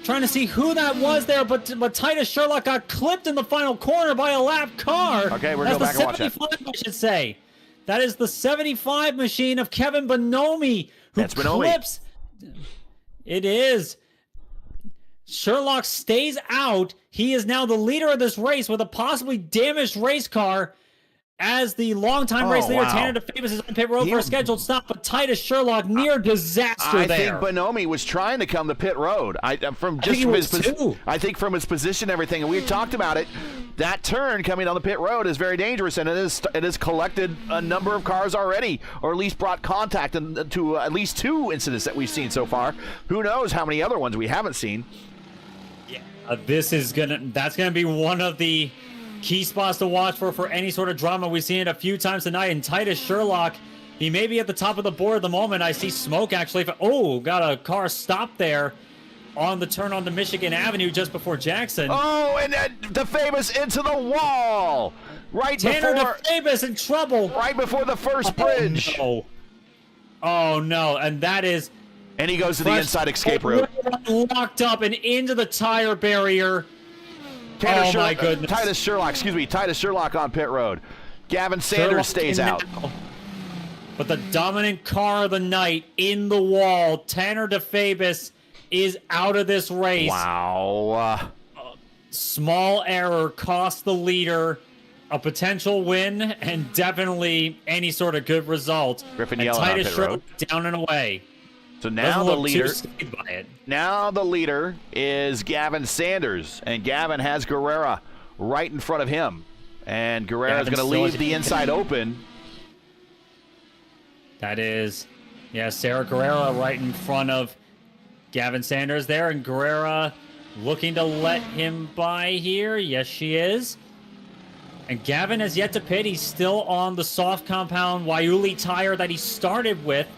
Trying to see who that was there, but Titus Sherlock got clipped in the final corner by a lap car. Okay, we're going back and watch that. 75, I should say. That is the 75 machine of Kevin Bonomi, who clips. It is. Sherlock stays out. He is now the leader of this race with a possibly damaged race car. As the longtime race leader, Tanner DeFavis is on pit road for a scheduled stop, but Titus Sherlock near disaster there. I think Bonomi was trying to come to pit road. I think from his position and everything, and we talked about it. That turn coming on the pit road is very dangerous, and it has collected a number of cars already, or at least brought contact to at least 2 incidents that we've seen so far. Who knows how many other ones we haven't seen? Yeah, that's gonna be one of the key spots to watch for any sort of drama. We've seen it a few times tonight. And Titus Sherlock, he may be at the top of the board at the moment. I see smoke actually. Got a car stopped there on the turn onto Michigan Avenue just before Jackson. Oh, and DeFavis into the wall. Tanner DeFavis in trouble. Right before the first bridge. No. Oh, no. And that is... And he goes to the inside escape route. Locked up and into the tire barrier. My goodness. Titus Sherlock on pit road. Gavin Sanders stays out. But the dominant car of the night in the wall, Tanner DeFavis, is out of this race. Wow. Small error cost the leader a potential win and definitely any sort of good result. Griffin Yellen on pit road. Down and away. So now the leader is Gavin Sanders, and Gavin has Guerrera right in front of him. And Guerrera is going to leave the inside open. That is, Sarah Guerrera right in front of Gavin Sanders there, and Guerrera looking to let him by here. Yes, she is. And Gavin has yet to pit. He's still on the soft compound Waiuli tire that he started with.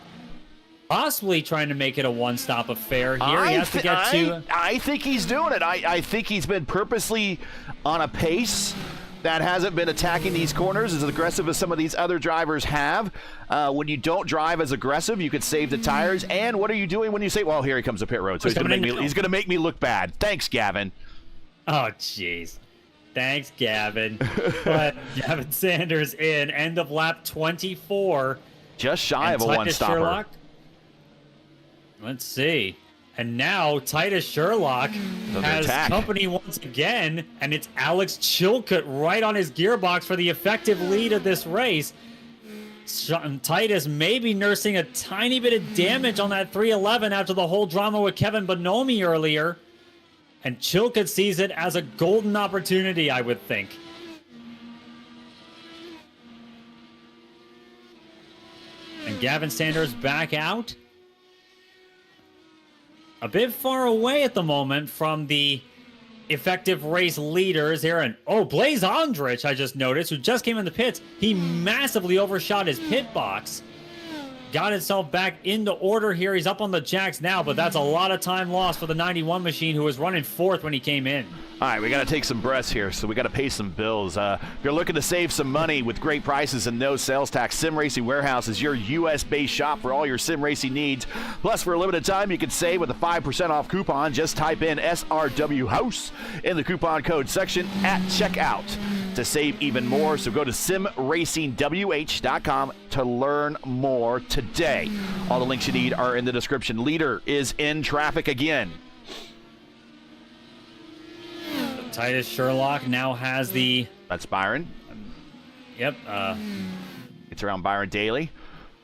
Possibly trying to make it a one-stop affair here. He has to get to... I think he's doing it. I think he's been purposely on a pace that hasn't been attacking these corners as aggressive as some of these other drivers have. When you don't drive as aggressive, you could save the tires. And what are you doing when you say, well, here he comes to pit road, so he's going to make me look bad. Thanks, Gavin. Oh, jeez. Thanks, Gavin. But Gavin Sanders in, end of lap 24. Just shy of a one-stopper. Sherlock, let's see. And now Titus Sherlock has company once again, and it's Alex Chilcutt right on his gearbox for the effective lead of this race. Titus may be nursing a tiny bit of damage on that 311 after the whole drama with Kevin Bonomi earlier. And Chilcutt sees it as a golden opportunity, I would think. And Gavin Sanders back out. A bit far away at the moment from the effective race leaders here. And Blaze Andrich, I just noticed, who just came in the pits, he massively overshot his pit box. Got himself back into order here. He's up on the jacks now, but that's a lot of time lost for the 91 machine, who was running fourth when he came in. All right, we got to take some breaths here, so we got to pay some bills. If you're looking to save some money with great prices and no sales tax, Sim Racing Warehouse is your U.S.-based shop for all your sim racing needs. Plus, for a limited time, you can save with a 5% off coupon. Just type in SRW House in the coupon code section at checkout to save even more. So go to simracingwh.com to learn more today. All the links you need are in the description. Leader is in traffic again. Titus Sherlock now has the... That's Byron. Yep. It's around Byron Daly.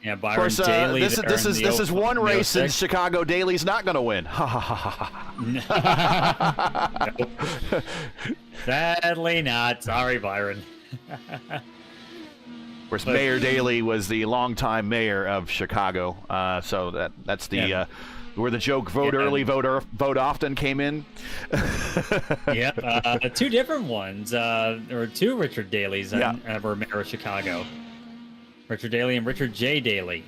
Yeah, Byron Daly. This is one race in Chicago Daly's not going to win. Sadly not. Sorry, Byron. Of course, Mayor Daley was the longtime mayor of Chicago, so that's the where the joke "vote early, vote often" came in. Two different ones. There were two Richard Daleys were mayor of Chicago. Richard Daley and Richard J. Daley.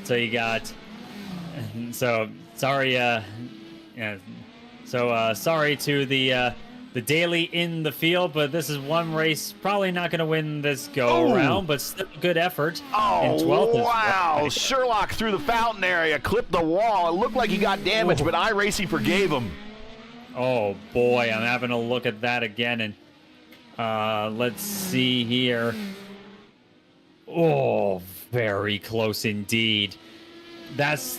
So you got. So sorry. Sorry to the Daily in the field, but this is one race probably not going to win this go around, but still a good effort. Wow! Sherlock through the fountain area, clipped the wall. It looked like he got damaged, but iRacing forgave him. Oh boy, I'm having a look at that again, and let's see here. Oh, very close indeed. that's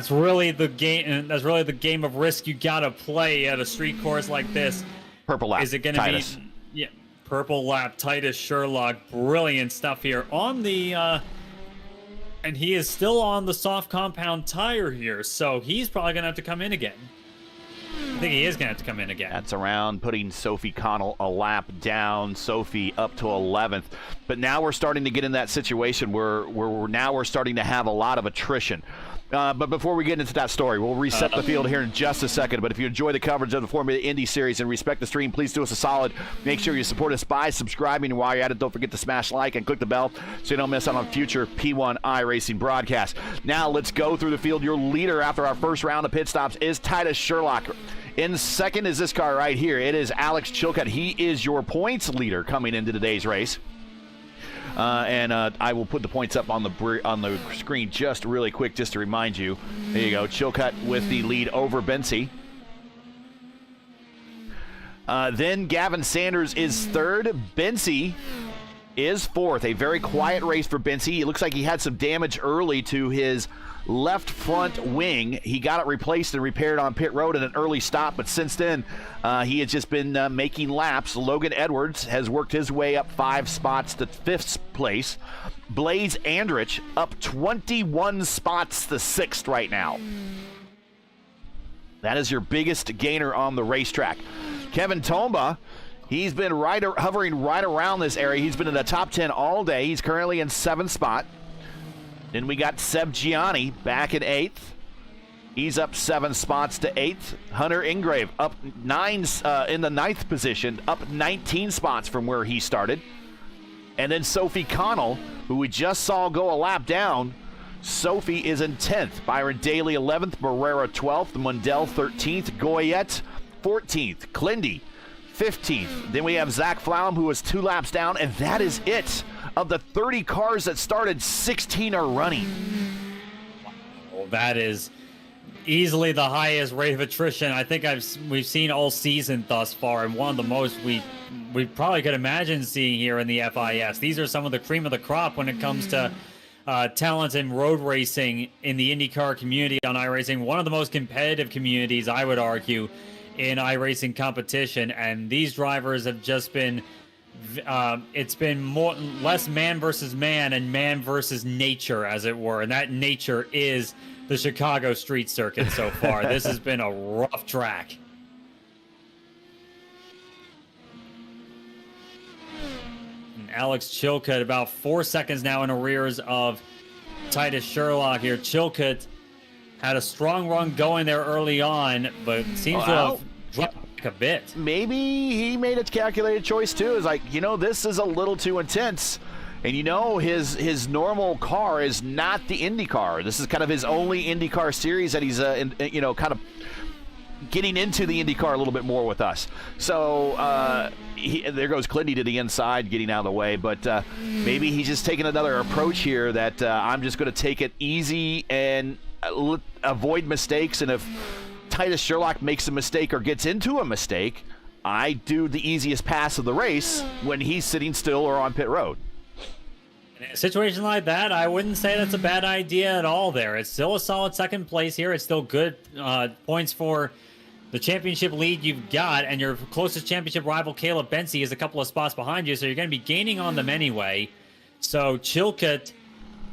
really the game. That's really the game of risk you gotta play at a street course like this. Purple lap. Is it going to be? Yeah, purple lap. Titus Sherlock, brilliant stuff here on the. And he is still on the soft compound tire here, so he's probably going to have to come in again. I think he is going to have to come in again. That's around putting Sophie Connell a lap down. Sophie up to 11th. But now we're starting to get in that situation where we're starting to have a lot of attrition. But before we get into that story, we'll reset the field here in just a second. But if you enjoy the coverage of the Formula Indy Series and respect the stream, please do us a solid. Make sure you support us by subscribing. And while you're at it, don't forget to smash like and click the bell so you don't miss out on future P1 iRacing broadcasts. Now let's go through the field. Your leader after our first round of pit stops is Titus Sherlock. In second is this car right here. It is Alex Chilcutt. He is your points leader coming into today's race. I will put the points up on the screen just really quick, just to remind you. There you go, Chilcutt with the lead over Bensi. Then Gavin Sanders is third. Bensi is fourth. A very quiet race for Bensi. It looks like he had some damage early to his left front wing. He got it replaced and repaired on pit road in an early stop, but since then he has just been making laps. Logan Edwards has worked his way up 5 spots to 5th place. Blaze Andrich up 21 spots to 6th right now. That is your biggest gainer on the racetrack. Kevin Tomba, he's been hovering right around this area. He's been in the top 10 all day. He's currently in 7th spot. Then we got Seb Gianni back in 8th. He's up 7 spots to 8th. Hunter Ingrave up in the 9th position, up 19 spots from where he started. And then Sophie Connell, who we just saw go a lap down. Sophie is in 10th. Byron Daly 11th. Barrera 12th. Mundell 13th. Goyette 14th. Clindy 15th. Then we have Zach Flaum, who is 2 laps down, and that is it. Of the 30 cars that started, 16 are running. Well, that is easily the highest rate of attrition I think we've seen all season thus far, and one of the most we probably could imagine seeing here in the FIS. These are some of the cream of the crop when it comes to talent in road racing in the IndyCar community on iRacing. One of the most competitive communities, I would argue, in iRacing competition, and these drivers have just been it's been less man versus man and man versus nature, as it were, and that nature is the Chicago street circuit so far. This has been a rough track. And Alex Chilcutt about 4 seconds now in arrears of Titus Sherlock here. Chilcutt had a strong run going there early on, but seems to have dropped a bit. Maybe he made a calculated choice too. It's like, this is a little too intense. And his normal car is not the IndyCar. This is kind of his only IndyCar series that he's kind of getting into the IndyCar a little bit more with us. So there goes Clindy to the inside, getting out of the way. But maybe he's just taking another approach here that I'm just going to take it easy and avoid mistakes. And if Titus Sherlock makes a mistake or gets into a mistake, I do the easiest pass of the race when he's sitting still or on pit road. In a situation like that, I wouldn't say that's a bad idea at all there. It's still a solid second place here. It's still good points for the championship lead you've got, and your closest championship rival, Caleb Bensi, is a couple of spots behind you, so you're going to be gaining on them anyway. So Chilcutt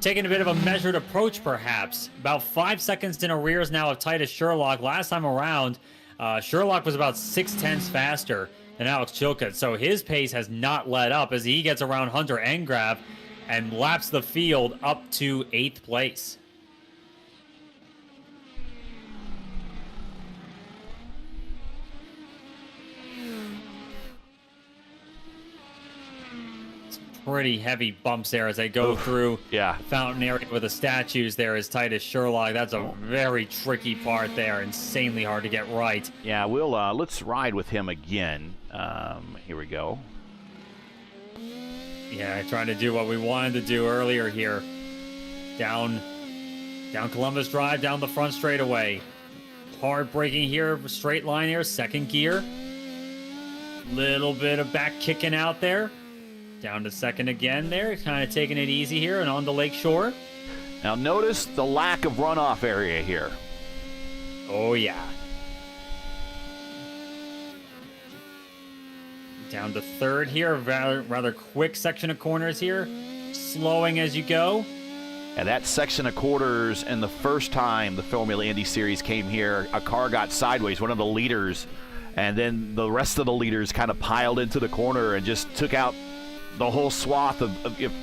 taking a bit of a measured approach, perhaps. About 5 seconds in arrears now of Titus Sherlock. Last time around, Sherlock was about 6/10 faster than Alex Chilcutt, so his pace has not let up as he gets around Hunter Engrav and laps the field up to 8th place. Pretty heavy bumps there as they go through the fountain area with the statues. There is Titus Sherlock. That's a very tricky part there. Insanely hard to get right. Yeah, we'll let's ride with him again. Here we go. Yeah, trying to do what we wanted to do earlier here. Down Columbus Drive, down the front straightaway. Hard braking here, straight line here, second gear. Little bit of back kicking out there. Down to second again there, kind of taking it easy here and on to Lakeshore. Now notice the lack of runoff area here. Oh, yeah. Down to third here. Rather quick section of corners here. Slowing as you go. And that section of quarters, and the first time the Formula Indy Series came here, a car got sideways, one of the leaders, and then the rest of the leaders kind of piled into the corner and just took out the whole swath of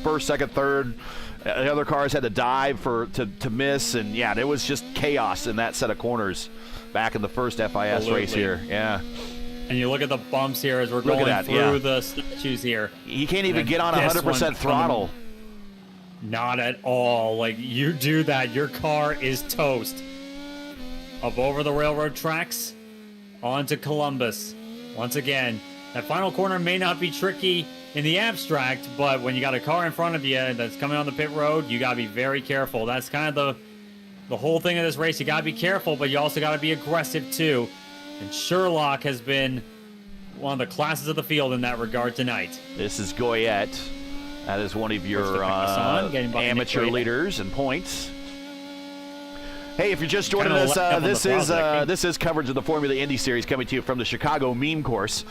first, second, third. The other cars had to dive to miss, and yeah, there was just chaos in that set of corners back in the first FIS race here. Yeah. And you look at the bumps here as we're going through the statues here. He can't even get on 100% throttle. Not at all. Like, you do that, your car is toast. Up over the railroad tracks, onto Columbus. Once again, that final corner may not be tricky in the abstract, but when you got a car in front of you that's coming on the pit road, you got to be very careful. That's kind of the whole thing of this race. You got to be careful, but you also got to be aggressive too. And Sherlock has been one of the classes of the field in that regard tonight. This is Goyette. That is one of your amateur leaders in points. Hey, if you're just joining us, this is coverage of the Formula Indy Series coming to you from the Chicago Meme Course.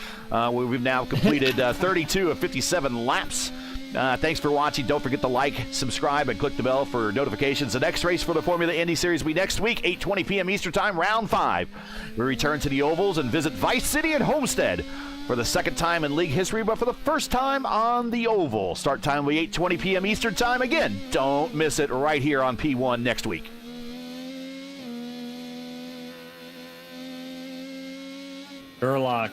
We've now completed 32 of 57 laps. Thanks for watching. Don't forget to like, subscribe, and click the bell for notifications. The next race for the Formula Indy Series will be next week, 8:20 p.m. Eastern Time, round 5. We return to the ovals and visit Vice City and Homestead for the second time in league history, but for the first time on the oval. Start time will be 8:20 p.m. Eastern Time. Again, don't miss it right here on P1 next week. Sherlock,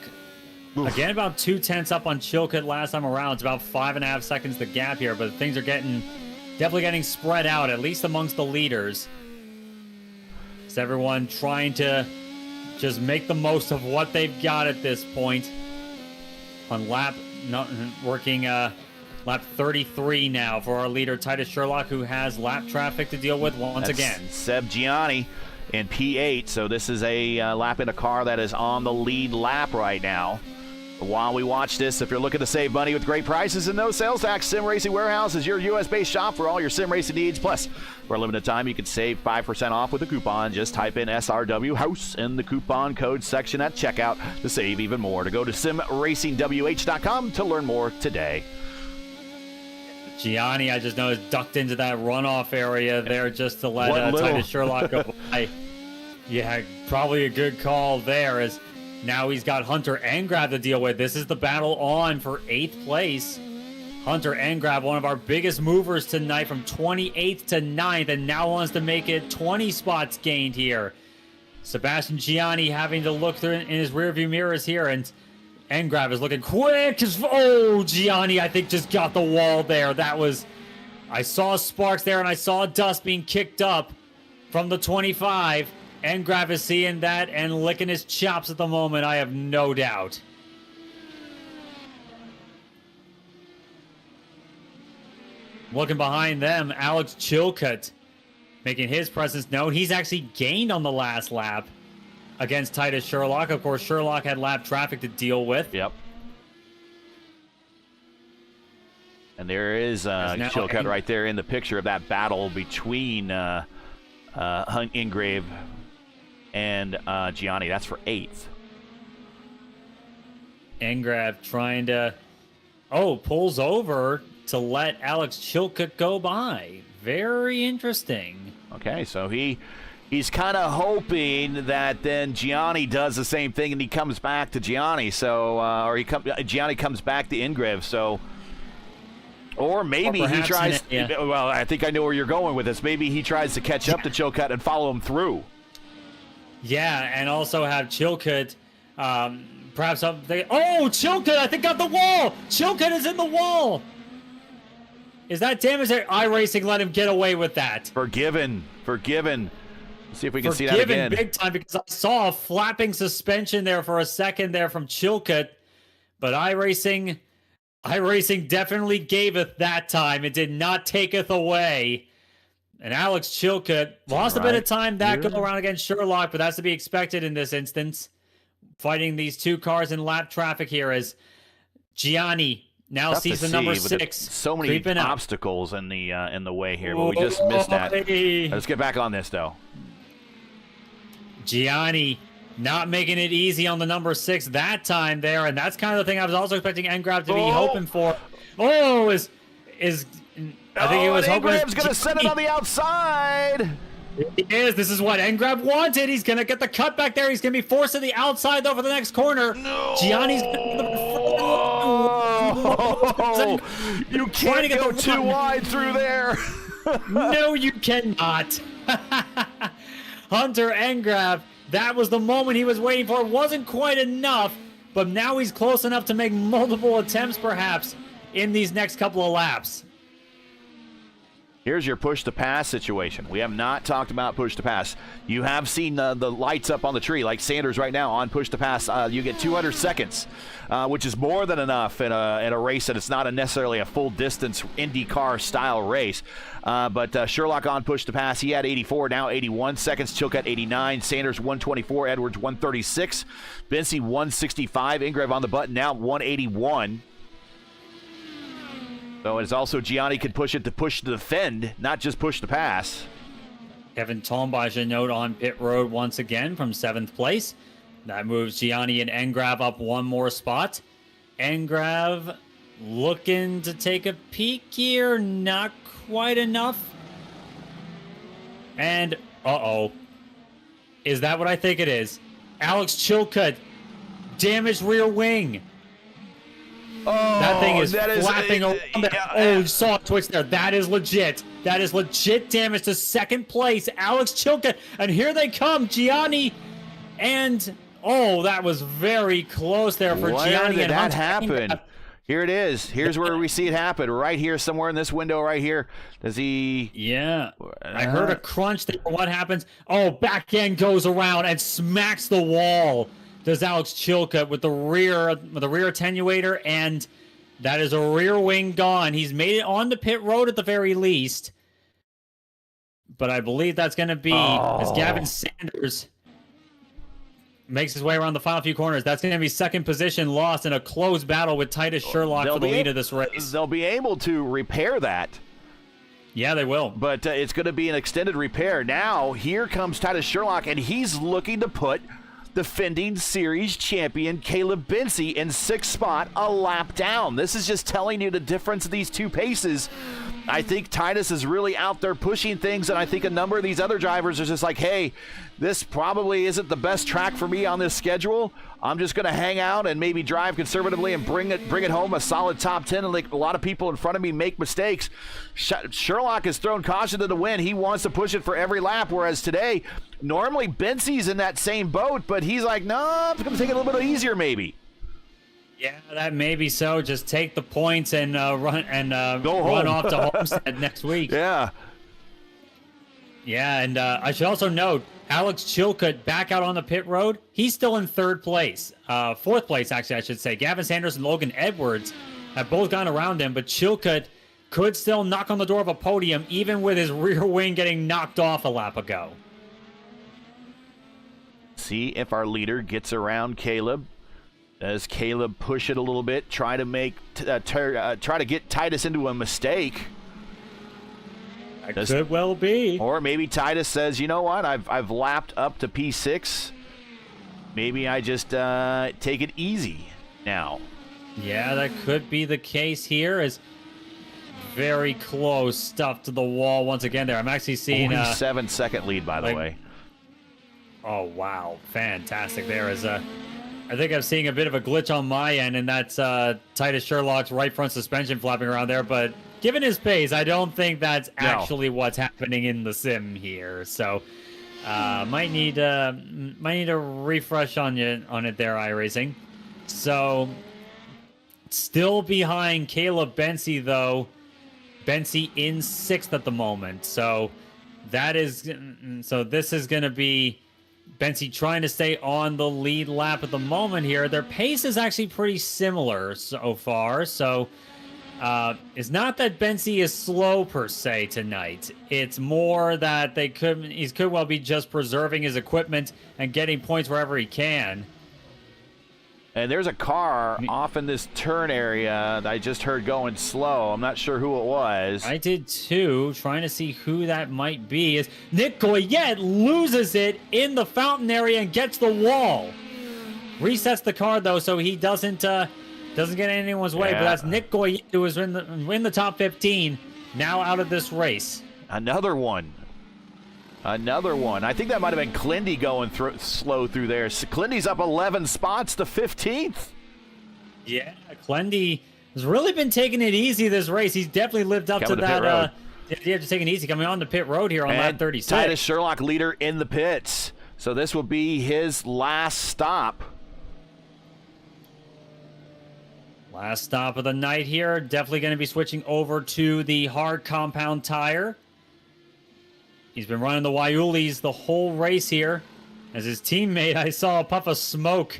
again, about 2/10 up on Chilcutt last time around. It's about 5.5 seconds the gap here, but things are definitely getting spread out, at least amongst the leaders. Is everyone trying to just make the most of what they've got at this point? On lap 33 now for our leader, Titus Sherlock, who has lap traffic to deal with once again. Seb Gianni in P8, so this is a lap in a car that is on the lead lap right now. While we watch this, if you're looking to save money with great prices and no sales tax, Sim Racing Warehouse is your U.S.-based shop for all your sim racing needs. Plus, for a limited time, you can save 5% off with a coupon. Just type in SRW House in the coupon code section at checkout to save even more. To go to simracingwh.com to learn more today. Gianni, I just noticed, ducked into that runoff area there just to let Titus Sherlock go by. Yeah, probably a good call there, as now he's got Hunter Engrab to deal with. This is the battle on for 8th place. Hunter Engrab, one of our biggest movers tonight, from 28th to 9th, and now wants to make it 20 spots gained here. Sebastian Gianni having to look through in his rearview mirrors here, and Engrab is looking quick. Oh, Gianni, I think, just got the wall there. That was... I saw sparks there, and I saw dust being kicked up from the 25. Engrab is seeing that and licking his chops at the moment, I have no doubt. Looking behind them, Alex Chilcutt making his presence known. He's actually gained on the last lap against Titus Sherlock. Of course, Sherlock had lap traffic to deal with. Yep. And there is Chilcutt right there in the picture of that battle between Ingrave and Gianni. That's for 8th. Engrab trying to... pulls over to let Alex Chilcutt go by. Very interesting. Okay, so he's kind of hoping that then Gianni does the same thing and he comes back to Gianni. So, Gianni comes back to Ingrave. So, or maybe he tries... Well, I think I know where you're going with this. Maybe he tries to catch up to Chilcutt and follow him through. Yeah, and also have Chilcutt perhaps up there. Oh, Chilcutt, I think, got the wall. Chilcutt is in the wall. Is that damage there? iRacing let him get away with that. Forgiven. Let's see if we can see that again. Big time, because I saw a flapping suspension there for a second there from Chilcutt, but iRacing definitely gaveth that time. It did not taketh away. And Alex Chilcutt lost a bit of time that go around against Sherlock, but that's to be expected in this instance. Fighting these two cars in lap traffic here as Gianni Now Tough to season number see, but 6. so many creeping up. obstacles in the way here, but we just missed that. Hey. Let's get back on this, though. Gianni not making it easy on the number 6 that time there, and that's kind of the thing I was also expecting Engrab to be hoping for. Oh, I think he was hoping Engrav's going to set it on the outside. He is. This is what Engrab wanted. He's going to get the cut back there. He's going to be forced to the outside, though, for the next corner. No. Gianni's you can't go too wide through there. No, you cannot. Hunter Engrab, that was the moment he was waiting for. It wasn't quite enough, but now he's close enough to make multiple attempts, perhaps, in these next couple of laps. Here's your push-to-pass situation. We have not talked about push-to-pass. You have seen the lights up on the tree, like Sanders right now on push-to-pass. You get 200 seconds, which is more than enough in a race that it's not necessarily a full-distance IndyCar-style race. But Sherlock on push-to-pass, he had 84, now 81 seconds. Chilcutt 89, Sanders 124, Edwards 136, Bensi 165, Engrave on the button now 181. So it's also Gianni could push it to push to defend, not just push to pass. Kevin Tombaj a note on pit road once again from 7th place. That moves Gianni and Engrave up one more spot. Engrave looking to take a peek here, not quite enough. And, is that what I think it is? Alex Chilcutt, damaged rear wing. Oh, that thing is flapping around there. Oh, you saw it twitch there. That is legit. That is legit damage to 2nd place, Alex Chilcutt. And here they come, Gianni. And, that was very close there for Gianni. Where did and that Hunter. happen? Here it is. Here's where we see it happen. Right here, somewhere in this window right here. Does he... Yeah. I heard a crunch there. What happens? Oh, back end goes around and smacks the wall. Does Alex Chilcutt with the rear attenuator, and that is a rear wing gone. He's made it on the pit road at the very least, but I believe that's going to be as Gavin Sanders makes his way around the final few corners. That's going to be 2nd position lost in a close battle with Titus Sherlock for the lead of this race. They'll be able to repair that. Yeah, they will. But it's going to be an extended repair. Now, here comes Titus Sherlock, and he's looking to put defending series champion Caleb Bensi in 6th spot, a lap down. This is just telling you the difference of these two paces. I think Titus is really out there pushing things, and I think a number of these other drivers are just like, hey, this probably isn't the best track for me on this schedule. I'm just going to hang out and maybe drive conservatively and bring it home a solid top 10 and let a lot of people in front of me make mistakes. Sherlock has thrown caution to the wind. He wants to push it for every lap, whereas today, normally Bensi's in that same boat, but he's like, no, I'm going to take it a little bit easier maybe. Yeah, that may be so. Just take the points and run off to Homestead next week. Yeah. Yeah, and I should also note, Alex Chilcutt back out on the pit road. He's still in 3rd place. 4th place, actually, I should say. Gavin Sanders and Logan Edwards have both gone around him, but Chilcutt could still knock on the door of a podium, even with his rear wing getting knocked off a lap ago. See if our leader gets around Caleb. Does Caleb push it a little bit, try to get Titus into a mistake? That could well be. Or maybe Titus says, you know what, I've lapped up to P6. Maybe I just take it easy now. Yeah, that could be the case here. Is very close stuff to the wall once again there. I'm actually seeing 47-second lead, by the way. Oh, wow. Fantastic. There is I think I'm seeing a bit of a glitch on my end, and that's Titus Sherlock's right front suspension flapping around there. But given his pace, I don't think that's actually what's happening in the sim here. So might need a refresh on it there, iRacing. So still behind Caleb Bensi, though. Bensi in 6th at the moment. So this is going to be Bensi trying to stay on the lead lap at the moment here. Their pace is actually pretty similar so far. So it's not that Bensi is slow per se tonight. It's more that he could well be just preserving his equipment and getting points wherever he can. And there's a car off in this turn area that I just heard going slow. I'm not sure who it was. I did too, trying to see who that might be. Is Nick Goyette loses it in the fountain area and gets the wall. Resets the car though, so he doesn't get in anyone's way. Yeah. But that's Nick Goyette, who was in the top 15, now out of this race. Another one. I think that might have been Clindy going slow through there. So Clindy's up 11 spots to 15th. Yeah, Clendy has really been taking it easy this race. He's definitely lived up to that. Yeah, just taking it easy. Coming on the pit road here on lap 36. Titus Sherlock leader in the pits. So this will be his last stop. Last stop of the night here. Definitely going to be switching over to the hard compound tire. He's been running the Wyulis the whole race here. As his teammate, I saw a puff of smoke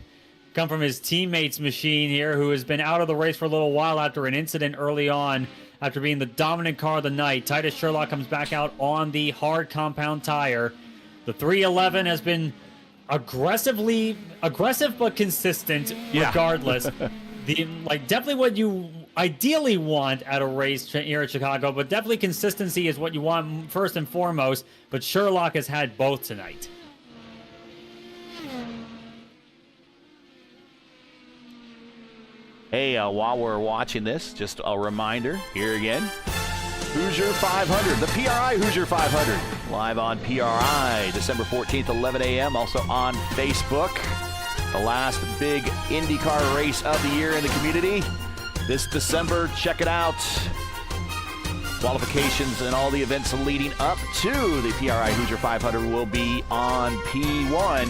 come from his teammate's machine here, who has been out of the race for a little while after an incident early on, after being the dominant car of the night. Titus Sherlock comes back out on the hard compound tire. The 311 has been aggressive but consistent regardless. Definitely what you ideally want at a race here at Chicago, but definitely consistency is what you want first and foremost. But Sherlock has had both tonight. Hey, while we're watching this, just a reminder here again. Hoosier 500, the PRI Hoosier 500, live on PRI, December 14th, 11 a.m., also on Facebook. The last big IndyCar race of the year in the community. This December, check it out. Qualifications and all the events leading up to the PRI Hoosier 500 will be on P1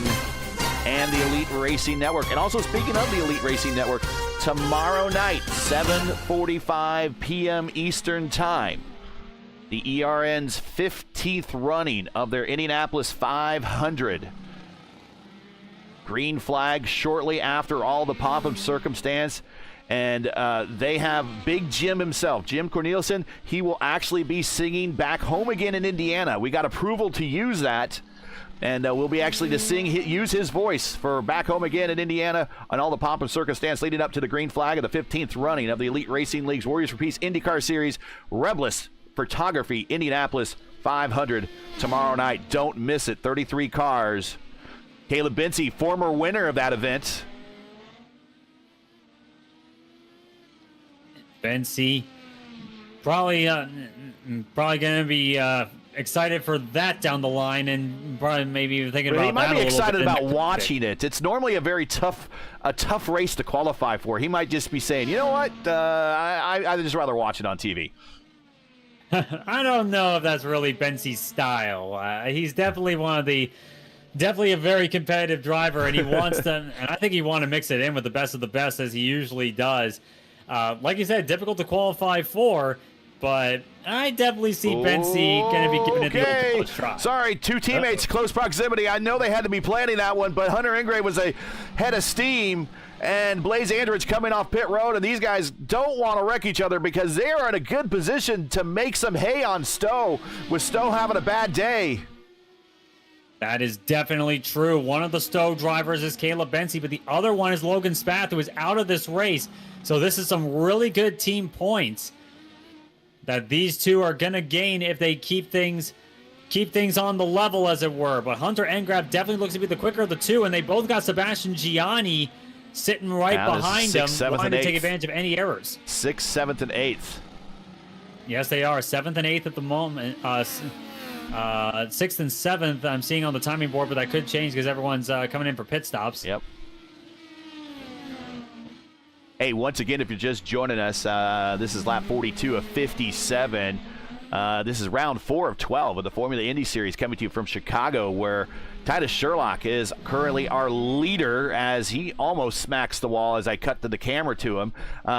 and the Elite Racing Network. And also, speaking of the Elite Racing Network, tomorrow night, 7:45 p.m. Eastern Time, the ERN's 15th running of their Indianapolis 500. Green flag shortly after all the pomp and circumstance. And they have Big Jim himself, Jim Cornelison. He will actually be singing Back Home Again in Indiana. We got approval to use that. And we'll be actually to use his voice for Back Home Again in Indiana on all the pomp and circumstance leading up to the green flag of the 15th running of the Elite Racing League's Warriors for Peace IndyCar Series Rebelus Photography Indianapolis 500 tomorrow night. Don't miss it. 33 cars. Caleb Bency, former winner of that event. Bency, probably going to be excited for that down the line, and probably maybe thinking about that. He might be excited about watching it. It's normally a very tough race to qualify for. He might just be saying, you know what, I'd just rather watch it on TV. I don't know if that's really Bency's style. He's definitely a very competitive driver, and he wants to, and I think he wants to mix it in with the best of the best as he usually does. Like you said, difficult to qualify for, but I definitely see Bency going to be giving it the old close try. Sorry, two teammates, close proximity. I know they had to be planning that one, but Hunter Ingrate was ahead of steam, and Blaze Andrich coming off pit road, and these guys don't want to wreck each other because they are in a good position to make some hay on Stowe, with Stowe having a bad day. That is definitely true. One of the Stowe drivers is Caleb Bency, but the other one is Logan Spath, who is out of this race. So this is some really good team points that these two are going to gain if they keep things on the level, as it were. But Hunter Engrab definitely looks to be the quicker of the two, and they both got Sebastian Gianni sitting right behind them, trying to take advantage of any errors. 6th, 7th, and 8th. Yes, they are. 7th and 8th at the moment. 6th and 7th I'm seeing on the timing board, but that could change because everyone's coming in for pit stops. Yep. Hey, once again, if you're just joining us, this is lap 42 of 57. This is round 4 of 12 of the Formula Indy Series, coming to you from Chicago, where Titus Sherlock is currently our leader as he almost smacks the wall as I cut to the camera to him.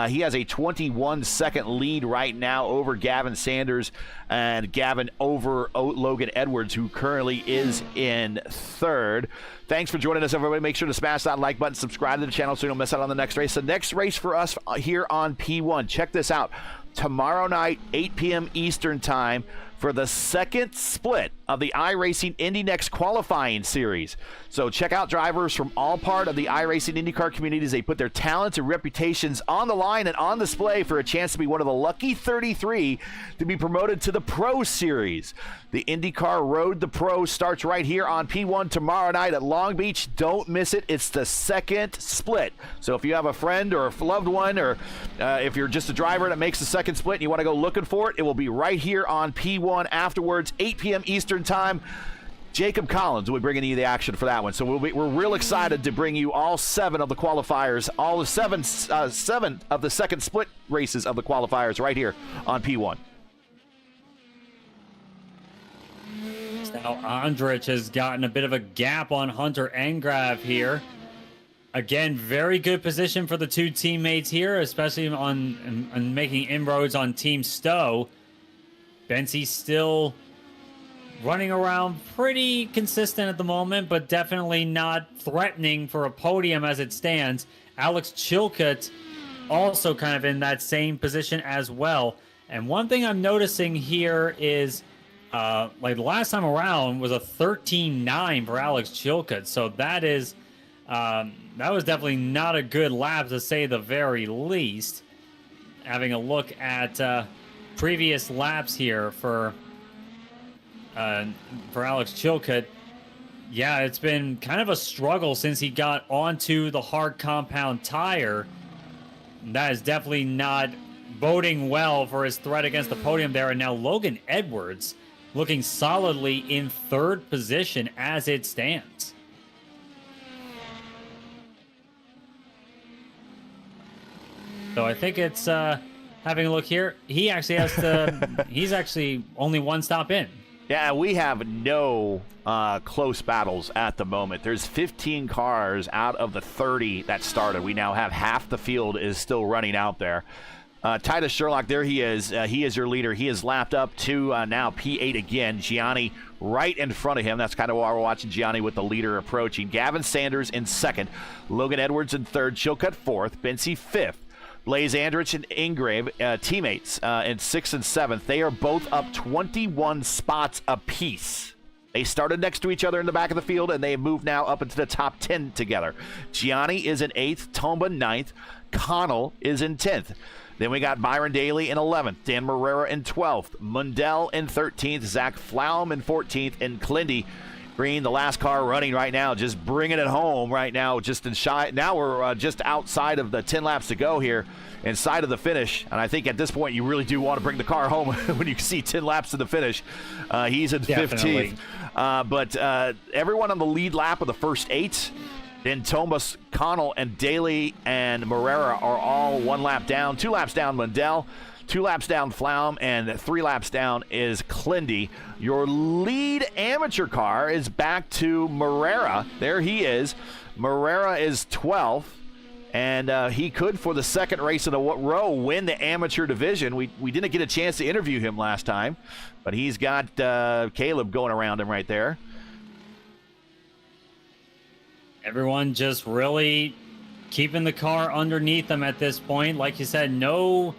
He has a 21-second lead right now over Gavin Sanders, and Gavin over Logan Edwards, who currently is in 3rd. Thanks for joining us, everybody. Make sure to smash that like button, subscribe to the channel so you don't miss out on the next race. The next race for us here on P1, check this out. Tomorrow night, 8 p.m. Eastern Time, for the second split of the iRacing Indy Next qualifying series. So check out drivers from all part of the iRacing IndyCar community as they put their talents and reputations on the line and on display for a chance to be one of the lucky 33 to be promoted to the Pro Series. The IndyCar Road to Pro starts right here on P1 tomorrow night at Long Beach. Don't miss it. It's the second split. So if you have a friend or a loved one, or if you're just a driver that makes the second split and you want to go looking for it, it will be right here on P1 afterwards, 8 p.m. Eastern time. Jacob Collins will be bringing you the action for that one. So we're real excited to bring you all 7 of the qualifiers, all the seven of the second split races of the qualifiers right here on P1. Now Andrich has gotten a bit of a gap on Hunter Engrav here. Again, very good position for the two teammates here, especially on making inroads on Team Stowe. Bensi still running around pretty consistent at the moment, but definitely not threatening for a podium as it stands. Alex Chilcutt also kind of in that same position as well. And one thing I'm noticing here is like the last time around was a 13.9 for Alex Chilcutt. So that is that was definitely not a good lap, to say the very least. Having a look at previous laps here for Alex Chilcutt, yeah, it's been kind of a struggle since he got onto the hard compound tire. That is definitely not boding well for his threat against the podium there. And now Logan Edwards looking solidly in third position as it stands. So I think it's having a look here. He actually has to. He's actually only one stop in. Yeah, we have no close battles at the moment. There's 15 cars out of the 30 that started. We now have half the field is still running out there. Titus Sherlock, there he is. He is your leader. He is lapped up to now P8 again. Gianni right in front of him. That's kind of why we're watching Gianni with the leader approaching. Gavin Sanders in second. Logan Edwards in third. Chilcutt fourth. Bensi fifth. Blaze Andrich and Ingrave, teammates, in 6th and 7th. They are both up 21 spots apiece. They started next to each other in the back of the field, and they have moved now up into the top 10 together. Gianni is in 8th, Tomba 9th, Connell is in 10th. Then we got Byron Daly in 11th, Dan Marrera in 12th, Mundell in 13th, Zach Flaum in 14th, and Clindy Green, the last car running right now, just bringing it home right now. Just in shy. Now we're just outside of the 10 laps to go here, inside of the finish. And I think at this point you really do want to bring the car home when you see 10 laps to the finish. He's in 15th. But everyone on the lead lap of the first 8. Then Thomas, Connell, and Daly and Marrera are all 1 lap down. 2 laps down Mundell. 2 laps down Flaum, and 3 laps down is Clindy. Your lead amateur car is back to Marrera. There he is. Marrera is 12th, and he could, for the second race in a row, win the amateur division. We didn't get a chance to interview him last time, but he's got Caleb going around him right there. Everyone just really keeping the car underneath them at this point. Like you said, no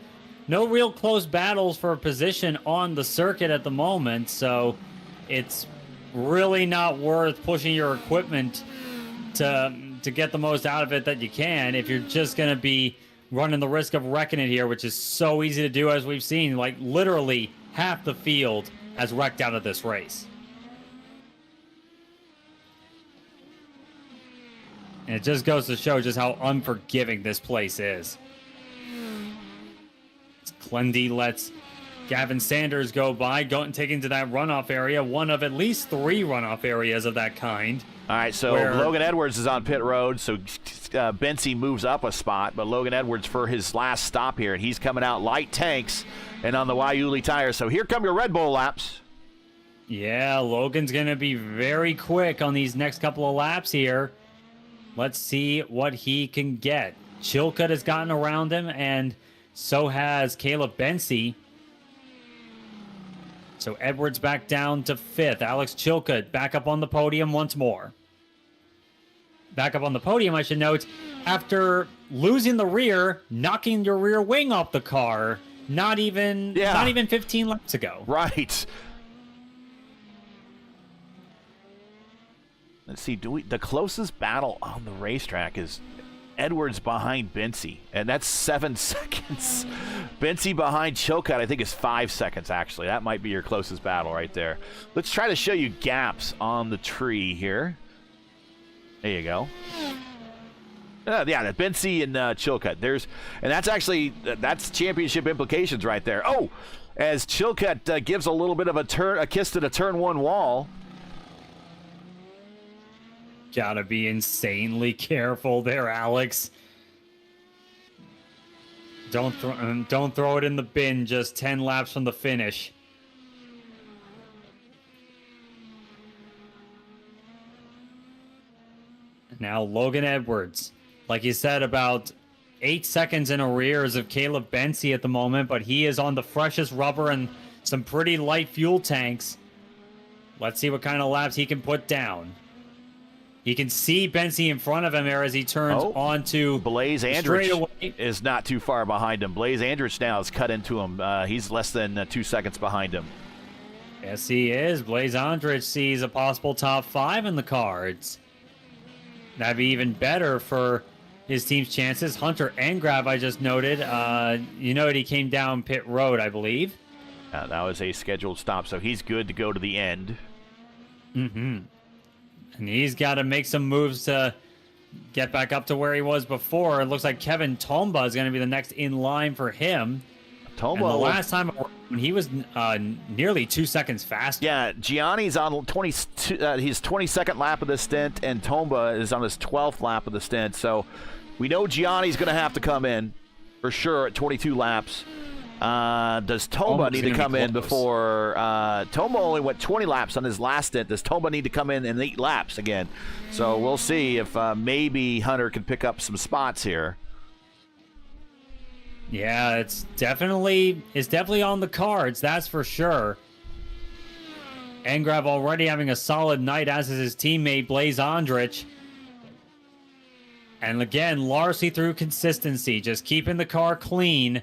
real close battles for a position on the circuit at the moment, so it's really not worth pushing your equipment to get the most out of it that you can if you're just going to be running the risk of wrecking it here, which is so easy to do, as we've seen. Like, literally half the field has wrecked out of this race. And it just goes to show just how unforgiving this place is. Clendy lets Gavin Sanders go by, taking to that runoff area, one of at least 3 runoff areas of that kind. All right, so Logan Edwards is on pit road, so Bensi moves up a spot, but Logan Edwards for his last stop here, and he's coming out light tanks and on the Waiuli tires. So here come your Red Bull laps. Yeah, Logan's going to be very quick on these next couple of laps here. Let's see what he can get. Chilcutt has gotten around him, and so has Caleb Bensi. So Edwards back down to 5th. Alex Chilcutt back up on the podium once more. Back up on the podium, I should note, after losing the rear, knocking your rear wing off the car, not even 15 laps ago. Right. Let's see. The closest battle on the racetrack is Edwards behind Bincy, and that's 7 seconds. Bincy behind Chilcutt, I think, is 5 seconds, actually. That might be your closest battle right there. Let's try to show you gaps on the tree here. There you go. Yeah, Bincy and Chilcutt. And that's actually, that's championship implications right there. Oh, as Chilcutt gives a little bit of a kiss to the turn 1 wall. Gotta be insanely careful there, Alex. Don't throw it in the bin just 10 laps from the finish. Now Logan Edwards, like you said, about 8 seconds in arrears of Caleb Bincy at the moment, but he is on the freshest rubber and some pretty light fuel tanks. Let's see what kind of laps he can put down. You can see Bincy in front of him there as he turns onto Blaze Andrich is not too far behind him. Blaze Andrich now has cut into him. He's less than 2 seconds behind him. Yes, he is. Blaze Andrich sees a possible top 5 in the cards. That'd be even better for his team's chances. Hunter Engrav, I just noted. You noted he came down pit road, I believe. That was a scheduled stop, so he's good to go to the end. Mm-hmm. And he's got to make some moves to get back up to where he was before. It looks like Kevin Tomba is going to be the next in line for him. Tomba, and the last time he was nearly 2 seconds faster. Yeah, Gianni's on his 22nd lap of the stint, and Tomba is on his 12th lap of the stint. So we know Gianni's going to have to come in for sure at 22 laps. Does Tomba need to come in before Tomba only went 20 laps on his last stint? Does Tomba need to come in 8 laps again? So we'll see if maybe Hunter can pick up some spots here. Yeah, it's definitely on the cards, that's for sure. Engrav already having a solid night, as is his teammate Blaze Andrich. And again, largely through consistency, just keeping the car clean,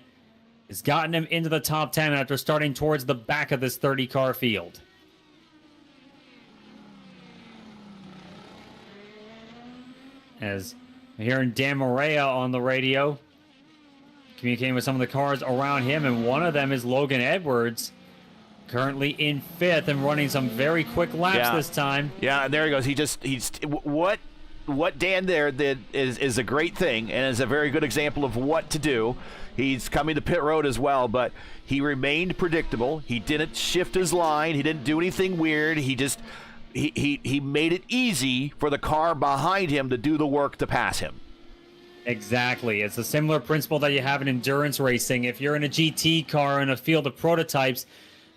has gotten him into the top 10 after starting towards the back of this 30-car field. As we're hearing Dan Morea on the radio, communicating with some of the cars around him, and one of them is Logan Edwards, currently in 5th and running some very quick laps this time. Yeah, and there he goes. What Dan there did is a great thing and is a very good example of what to do. He's coming to pit road as well, but he remained predictable. He didn't shift his line. He didn't do anything weird. He made it easy for the car behind him to do the work to pass him. Exactly. It's a similar principle that you have in endurance racing. If you're in a GT car in a field of prototypes,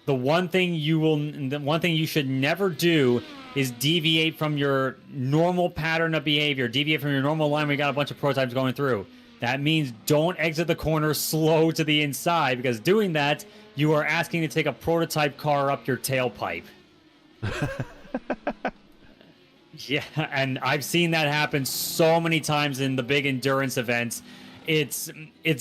the one thing you should never do is deviate from your normal pattern of behavior, deviate from your normal line when you got a bunch of prototypes going through. That means don't exit the corner slow to the inside, because doing that, you are asking to take a prototype car up your tailpipe. Yeah, and I've seen that happen so many times in the big endurance events. It's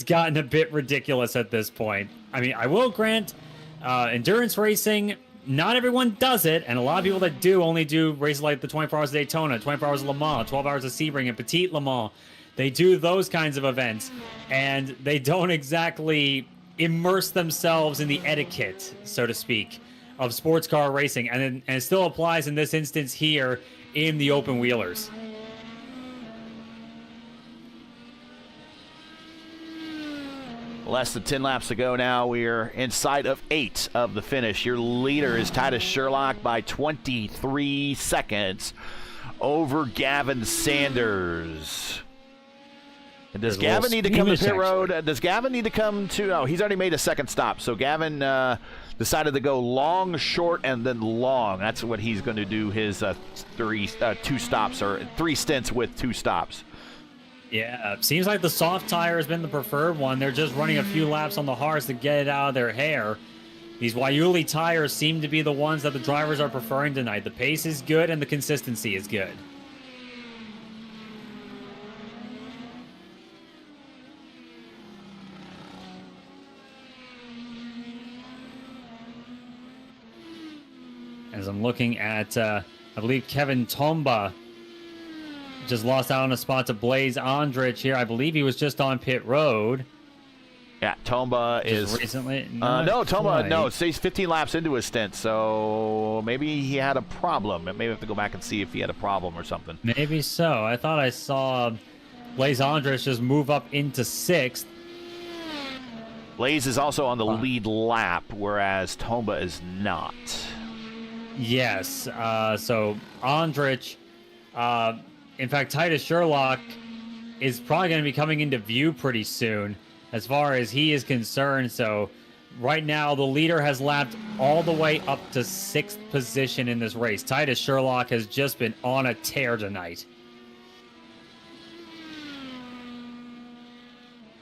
gotten a bit ridiculous at this point. I mean, I will grant, endurance racing, not everyone does it, and a lot of people that do only do races like the 24 Hours of Daytona, 24 Hours of Le Mans, 12 Hours of Sebring, and Petit Le Mans. They do those kinds of events, and they don't exactly immerse themselves in the etiquette, so to speak, of sports car racing, and it still applies in this instance here in the open wheelers. Less than 10 laps to go now. We're inside of 8 of the finish. Your leader is Titus Sherlock by 23 seconds over Gavin Sanders. And does Gavin need to come to pit road? Does Gavin need to come to... Oh, he's already made a second stop. So Gavin decided to go long, short, and then long. That's what he's going to do his 2 stops, or 3 stints with 2 stops. Yeah, seems like the soft tire has been the preferred one. They're just running a few laps on the hards to get it out of their hair. These Waiuli tires seem to be the ones that the drivers are preferring tonight. The pace is good and the consistency is good. As I'm looking at I believe Kevin Tomba just lost out on a spot to Blaze Andrich here. I believe he was just on pit road. Yeah, Tomba is recently. No, Tomba. No, he's 15 laps into his stint, so maybe he had a problem. Maybe have to go back and see if he had a problem or something. Maybe so. I thought I saw Blaze Andrich just move up into 6th. Blaze is also on the lead lap, whereas Tomba is not. Yes. So Andrich, in fact, Titus Sherlock is probably going to be coming into view pretty soon, as far as he is concerned. So right now, the leader has lapped all the way up to 6th position in this race. Titus Sherlock has just been on a tear tonight.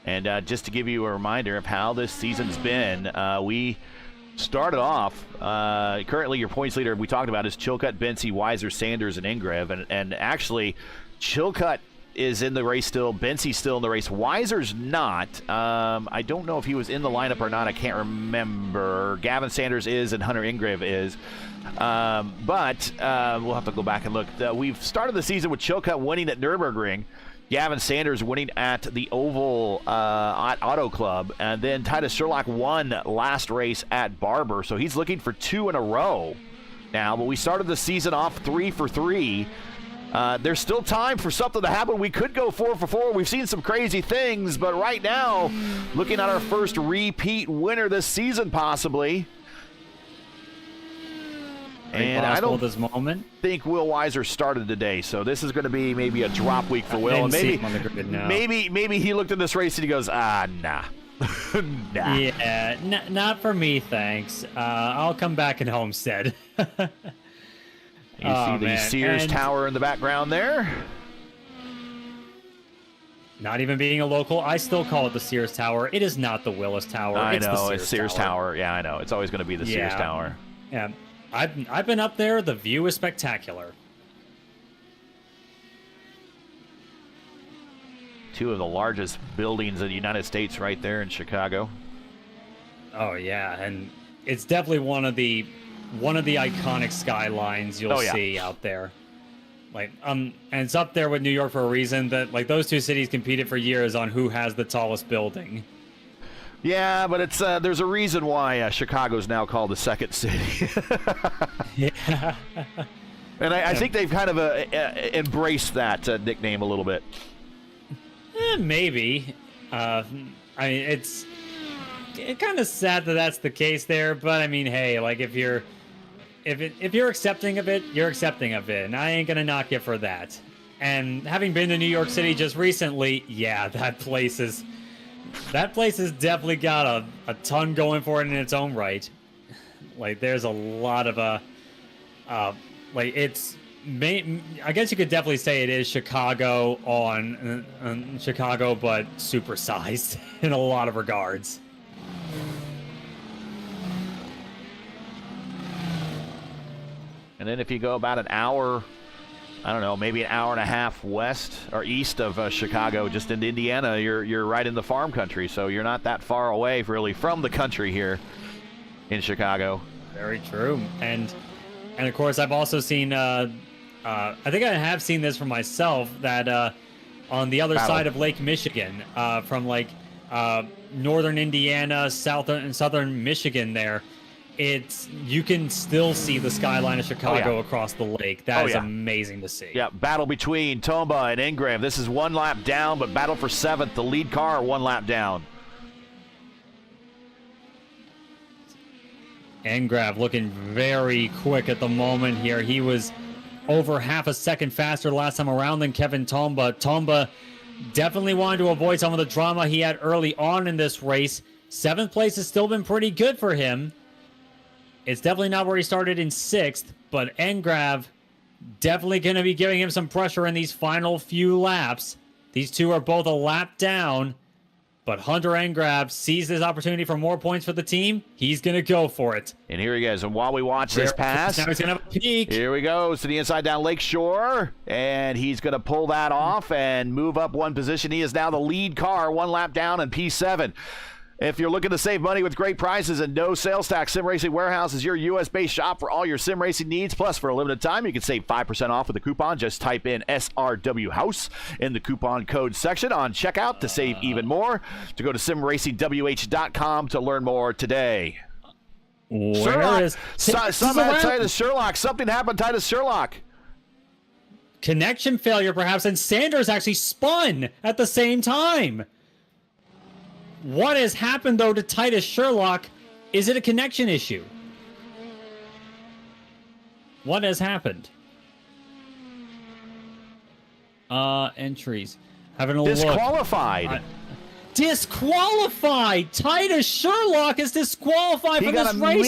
And just to give you a reminder of how this season's been, we started off, currently your points leader we talked about is Chilcutt, Bensi, Weiser, Sanders, and Ingrev. And actually, Chilcutt is in the race still. Bensi's still in the race. Weiser's not. I don't know if he was in the lineup or not. I can't remember. Gavin Sanders is, and Hunter Ingrev is. But we'll have to go back and look. We've started the season with Chilcutt winning at Nürburgring, Gavin Sanders winning at the Oval Auto Club, and then Titus Sherlock won last race at Barber. So he's looking for 2 in a row now. But we started the season off 3 for 3. There's still time for something to happen. We could go 4 for 4. We've seen some crazy things, but right now, looking at our first repeat winner this season, possibly. And I don't this moment. think Will Weiser started today, so this is going to be maybe a drop week for Will. And maybe he looked at this race and he goes, nah. Nah. Yeah, not for me, thanks. I'll come back in Homestead. You see the Sears Tower in the background there? Not even being a local, I still call it the Sears Tower. It is not the Willis Tower. I know, it's Sears Tower. Yeah, I know. It's always going to be the Sears Tower. Yeah, I've been up there. The view is spectacular. 2 of the largest buildings in the United States right there in Chicago. Oh, yeah, and it's definitely one of the iconic skylines you'll see out there. And it's up there with New York for a reason. That those 2 cities competed for years on who has the tallest building. Yeah, but it's there's a reason why Chicago's now called the second city. Yeah. And I think they've kind of embraced that nickname a little bit. Maybe. I mean, it's kind of sad that that's the case there, but I mean, hey, if you're accepting of it, you're accepting of it, and I ain't gonna knock you for that. And having been to New York City just recently, yeah, that place has definitely got a ton going for it in its own right. There's a lot of I guess you could definitely say it is Chicago on Chicago, but supersized in a lot of regards. And then if you go about an hour, I don't know, maybe an hour and a half west or east of Chicago, just into Indiana, you're right in the farm country. So you're not that far away, really, from the country here in Chicago. Very true. And of course, I've also seen, I think I have seen this for myself, that on the other side of Lake Michigan, from northern Indiana, southern Michigan there, you can still see the skyline of Chicago across the lake. That is amazing to see. Yeah, battle between Tomba and Ingrev. This is 1 lap down, but battle for 7th. The lead car 1 lap down. Ingrev looking very quick at the moment here. He was over half a second faster last time around than Kevin Tomba. Tomba definitely wanted to avoid some of the drama he had early on in this race. 7th place has still been pretty good for him. It's definitely not where he started in 6th, but Ingrev definitely going to be giving him some pressure in these final few laps. These 2 are both a lap down, but Hunter Ingrev sees this opportunity for more points for the team. He's going to go for it. And here he goes. And while we watch this pass, now he's going to have a peek. Here we go to the inside down Lakeshore, and he's going to pull that off and move up 1 position. He is now the lead car, 1 lap down in P7. If you're looking to save money with great prices and no sales tax, Sim Racing Warehouse is your U.S.-based shop for all your sim racing needs. Plus, for a limited time, you can save 5% off with a coupon. Just type in SRW House in the coupon code section on checkout to save even more. To go to simracingwh.com to learn more today. Where is Titus Sherlock. Something happened, Titus Sherlock. Connection failure, perhaps, and Sanders actually spun at the same time. What has happened, though, to Titus Sherlock? Is it a connection issue? What has happened? Entries. Having a Disqualified. Disqualified! Titus Sherlock is disqualified from this race.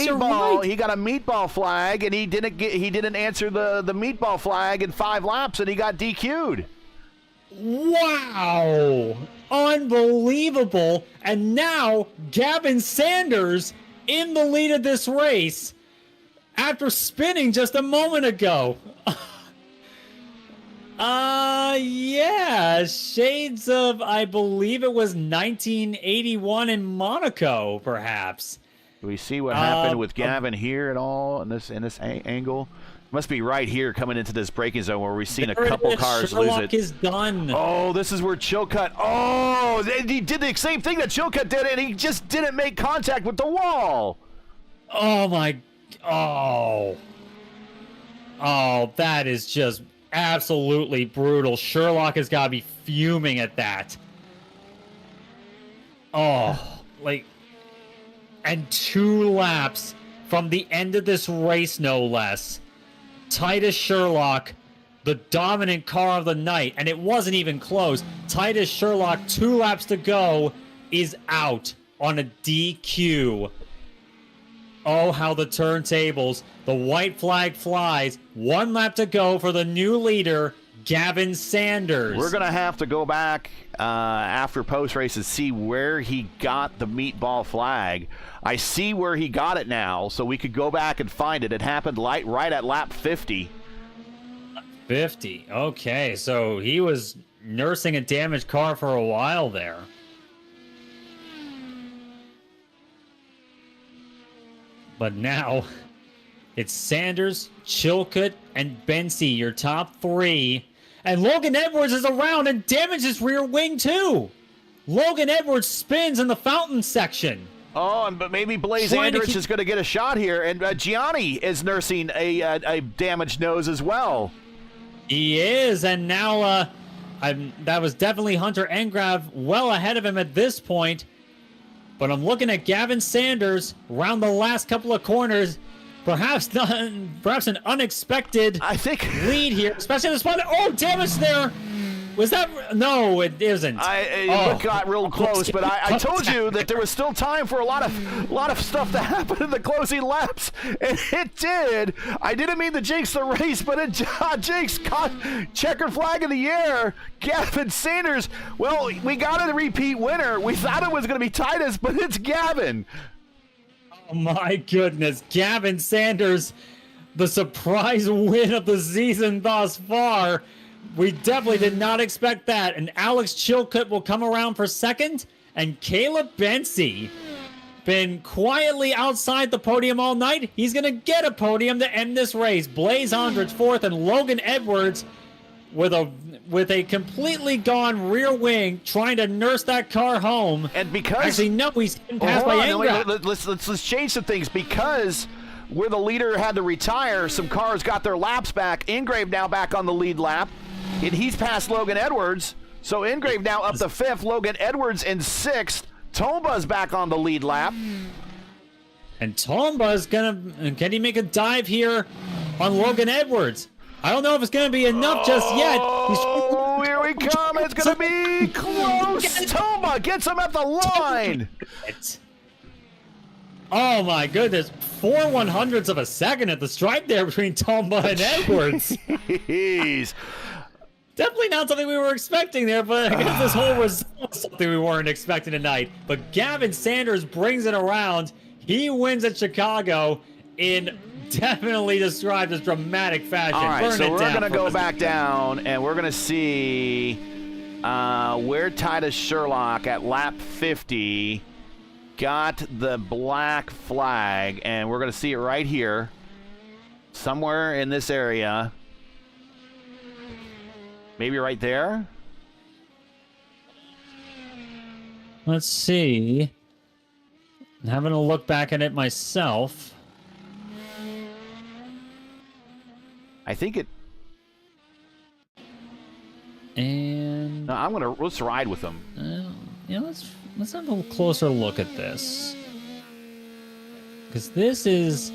He got a meatball flag, and he didn't answer the meatball flag in 5 laps, and he got DQ'd. Wow! Unbelievable! And now Gavin Sanders in the lead of this race after spinning just a moment ago. Yeah, shades of, I believe it was 1981 in Monaco, perhaps. Do we see what happened with Gavin here at all in this angle? Must be right here coming into this braking zone where we've seen a couple cars Sherlock lose it. is done. Oh, this is where Chilcutt. Oh, he did the same thing that Chilcutt did, and he just didn't make contact with the wall. Oh my! Oh, that is just absolutely brutal. Sherlock has got to be fuming at that. Oh, and 2 laps from the end of this race, no less. Titus Sherlock, the dominant car of the night, and it wasn't even close. Titus Sherlock, 2 laps to go, is out on a DQ. Oh, how the turntables. The white flag flies. 1 lap to go for the new leader, Gavin Sanders. We're going to have to go back after post-race and see where he got the meatball flag. I see where he got it now, so we could go back and find it. It happened right at lap 50. 50. Okay, so he was nursing a damaged car for a while there. But now, it's Sanders, Chilcutt, and Bensi, your top 3. And Logan Edwards is around and damages rear wing, too. Logan Edwards spins in the fountain section. Oh, but maybe Blaze Andrich is going to get a shot here. And Gianni is nursing a damaged nose as well. He is, and now that was definitely Hunter Engrav well ahead of him at this point. But I'm looking at Gavin Sanders around the last couple of corners. Perhaps an unexpected lead here, especially in the spot. Oh, damage there. Was that? No, it isn't. It got real close, but I told you that there was still time for a lot of stuff to happen in the closing laps, and it did. I didn't mean to jinx the race, but it jinxed. Checkered flag in the air. Gavin Sanders. Well, we got a repeat winner. We thought it was going to be Titus, but it's Gavin. Oh my goodness, Gavin Sanders, the surprise win of the season thus far. We definitely did not expect that. And Alex Chilcutt will come around for second. And Caleb Bensi, been quietly outside the podium all night. He's going to get a podium to end this race. Blaze Andrich fourth, and Logan Edwards with a completely gone rear wing trying to nurse that car home. And because... Actually, no, he's getting passed by Engrav. Let's change some things. Because where the leader had to retire, some cars got their laps back. Engrave now back on the lead lap. And he's past Logan Edwards. So Engrave now up to 5th. Logan Edwards in 6th. Tomba's back on the lead lap. And Tomba's can he make a dive here on Logan Edwards? I don't know if it's going to be enough just yet. Oh, here we come. It's going to be close. Tomba gets him at the line. Oh, my goodness. 4/100ths of a second at the stripe there between Tomba and Edwards. Jeez. Definitely not something we were expecting there, but I guess this whole result was something we weren't expecting tonight. But Gavin Sanders brings it around. He wins at Chicago in definitely described as dramatic fashion. All right, so we're going to go back down, and we're going to see where Titus Sherlock at lap 50 got the black flag, and we're going to see it right here, somewhere in this area. Maybe right there. Let's see. I'm having a look back at it myself. I think it. And No, let's ride with them. let's have a closer look at this, because this is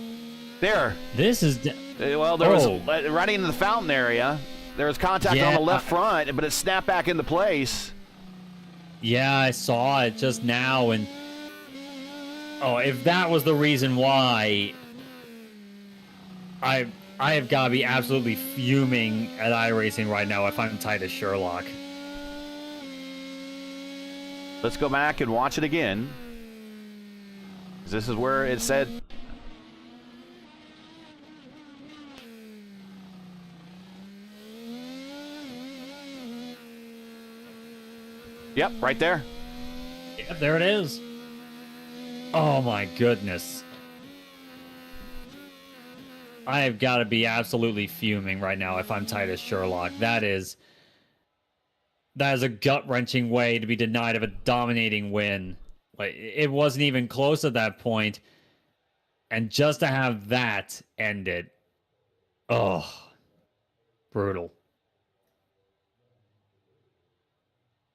There. Well, there was right into the fountain area. There was contact on the left front, but it snapped back into place. Yeah, I saw it just now, and if that was the reason why, I have got to be absolutely fuming at iRacing right now if I'm tight as Sherlock. Let's go back and watch it again. This is where it said. Yep, right there. Yep, there it is. Oh my goodness. I have got to be absolutely fuming right now if I'm tight as Sherlock. That is a gut-wrenching way to be denied of a dominating win. Like, it wasn't even close at that point, and just to have that end it, brutal.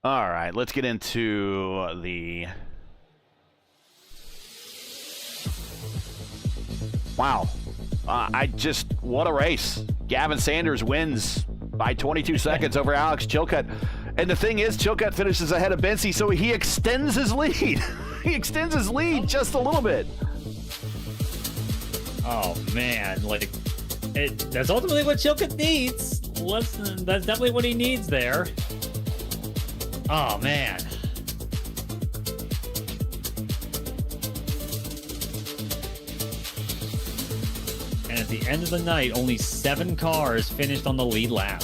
All right, let's get into the. Wow. What a race. Gavin Sanders wins by 22 seconds over Alex Chilcutt. And the thing is, Chilcutt finishes ahead of Bensi, so he extends his lead. He extends his lead just a little bit. Oh, man. That's ultimately what Chilcutt needs. That's definitely what he needs there. Oh, man. And at the end of the night, only 7 cars finished on the lead lap.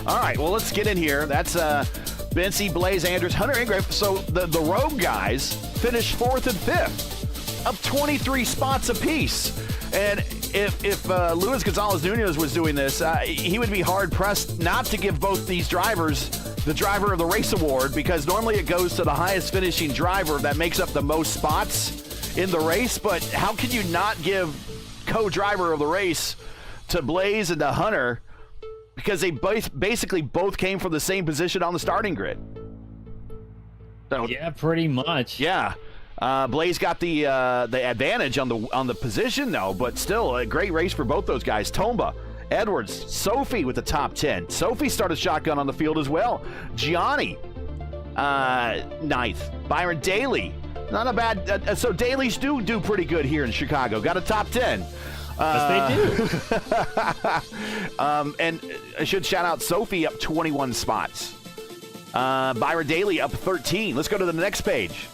All right, well, let's get in here. That's Bensi, Blaze, Andrews, Hunter Ingram. So the Rogue guys finished 4th and 5th, up 23 spots apiece. And if Luis Gonzalez-Nunez was doing this, he would be hard-pressed not to give both these drivers the Driver of the Race award, because normally it goes to the highest finishing driver that makes up the most spots in the race. But how can you not give co-driver of the race to Blaze and to Hunter, because they basically both came from the same position on the starting grid? So, yeah, pretty much. Yeah. Blaze got the advantage on the position, though, but still a great race for both those guys. Tomba, Edwards, Sophie with the top 10. Sophie started shotgun on the field as well. Gianni, 9th. Byron Daly, not a bad. So Daly's do pretty good here in Chicago. Got a top 10. Yes, they do. And I should shout out Sophie, up 21 spots. Byron Daly up 13. Let's go to the next page.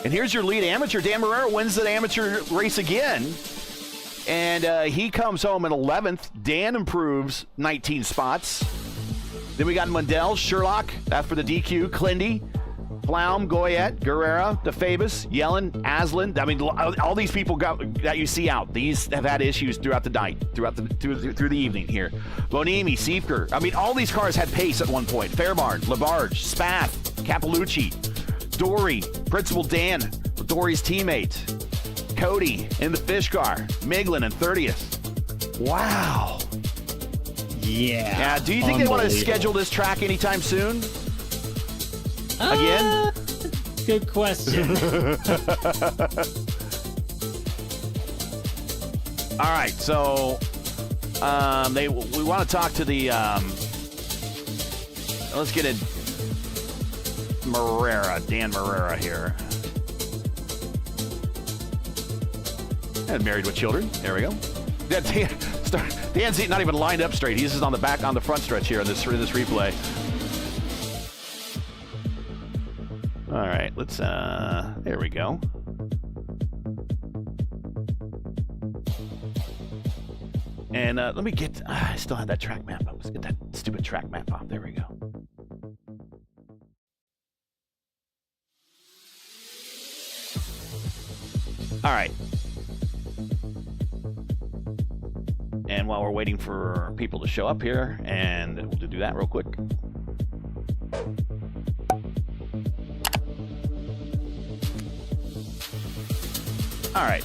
And here's your lead amateur. Dan Marrero wins the amateur race again. And he comes home in 11th. Dan improves 19 spots. Then we got Mundell, Sherlock, that's for the DQ, Clindy, Flaum, Goyette, Guerrera, DeFabus, Yellen, Aslan. I mean, all these people that you see out, these have had issues throughout the night, through the evening here. Bonimi, Siefker. I mean, all these cars had pace at one point. Fairbarn, Labarge, Spath, Capelucci, Dory, Principal Dan, Dory's teammate, Cody in the fish car, Miglin in 30th. Wow. Yeah. Do you think they want to schedule this track anytime soon? Again? Good question. All right, so we want to talk to the let's get in Dan Marrero here. And married with children. There we go. Dan's not even lined up straight. He's just on the front stretch here in this replay. All right, let's there we go. And let me get, I still have that track map up. Let's get that stupid track map off. There we go. All right. And while we're waiting for people to show up here, and we'll do that real quick. All right.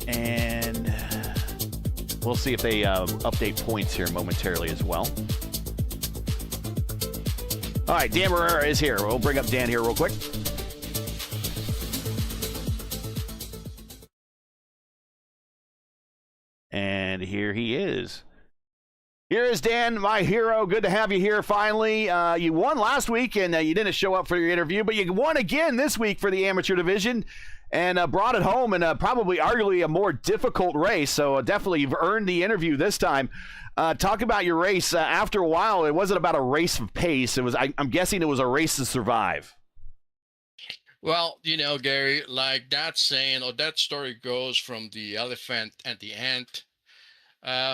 And we'll see if they update points here momentarily as well. All right, Dan Barrera is here. We'll bring up Dan here real quick. And here he is. Here is Dan, my hero. Good to have you here finally. You won last week, and you didn't show up for your interview, but you won again this week for the amateur division and brought it home in probably arguably a more difficult race. So definitely you've earned the interview this time. Talk about your race. After a while, it wasn't about a race of pace. It was, I'm guessing it was a race to survive. Well, you know, Gary, like that saying or that story goes from the elephant and the ant.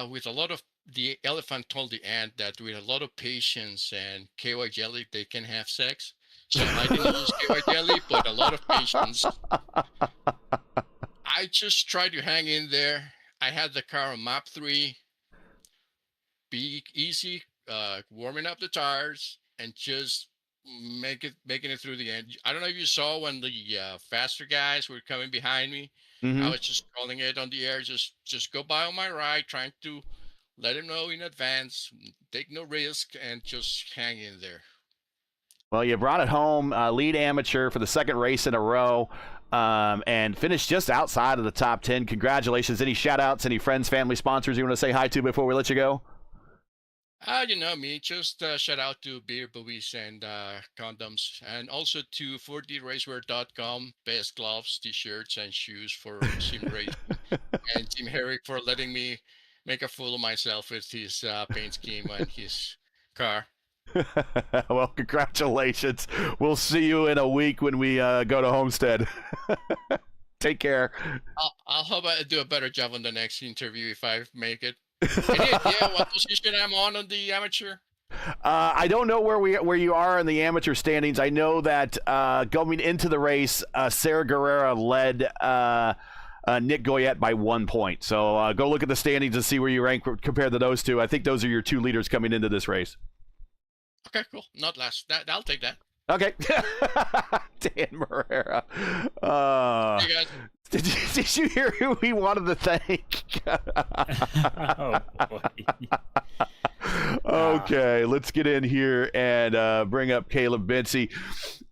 With a lot of the elephant told the ant that with a lot of patience and KY jelly, they can have sex. So I didn't use KY jelly, but a lot of patience. I just tried to hang in there. I had the car on map 3, be easy, warming up the tires, and just making it through the end. I don't know if you saw when the faster guys were coming behind me. Mm-hmm. I was just calling it on the air, just go by on my right, trying to let him know in advance, take no risk, and just hang in there. Well, you brought it home, lead amateur for the second race in a row, and finished just outside of the top 10. Congratulations. Any shout-outs, any friends, family, sponsors you want to say hi to before we let you go? You know me, just shout out to beer, boobies, and condoms, and also to 4dracewear.com, best gloves, t-shirts, and shoes for sim racing, and Tim Herrick for letting me make a fool of myself with his paint scheme and his car. Well, congratulations. We'll see you in a week when we go to Homestead. Take care. I'll hope I do a better job on the next interview if I make it. Yeah, what position I'm on the amateur? I don't know where you are in the amateur standings. I know that going into the race, Sarah Guerrera led Nick Goyette by 1 point. So go look at the standings and see where you rank compared to those two. I think those are your two leaders coming into this race. Okay, cool. Not last. I'll take that. Okay. Dan Barrera. Hey guys. Did you hear who we wanted to thank? Oh, boy. Okay, let's get in here and bring up Caleb Binsey.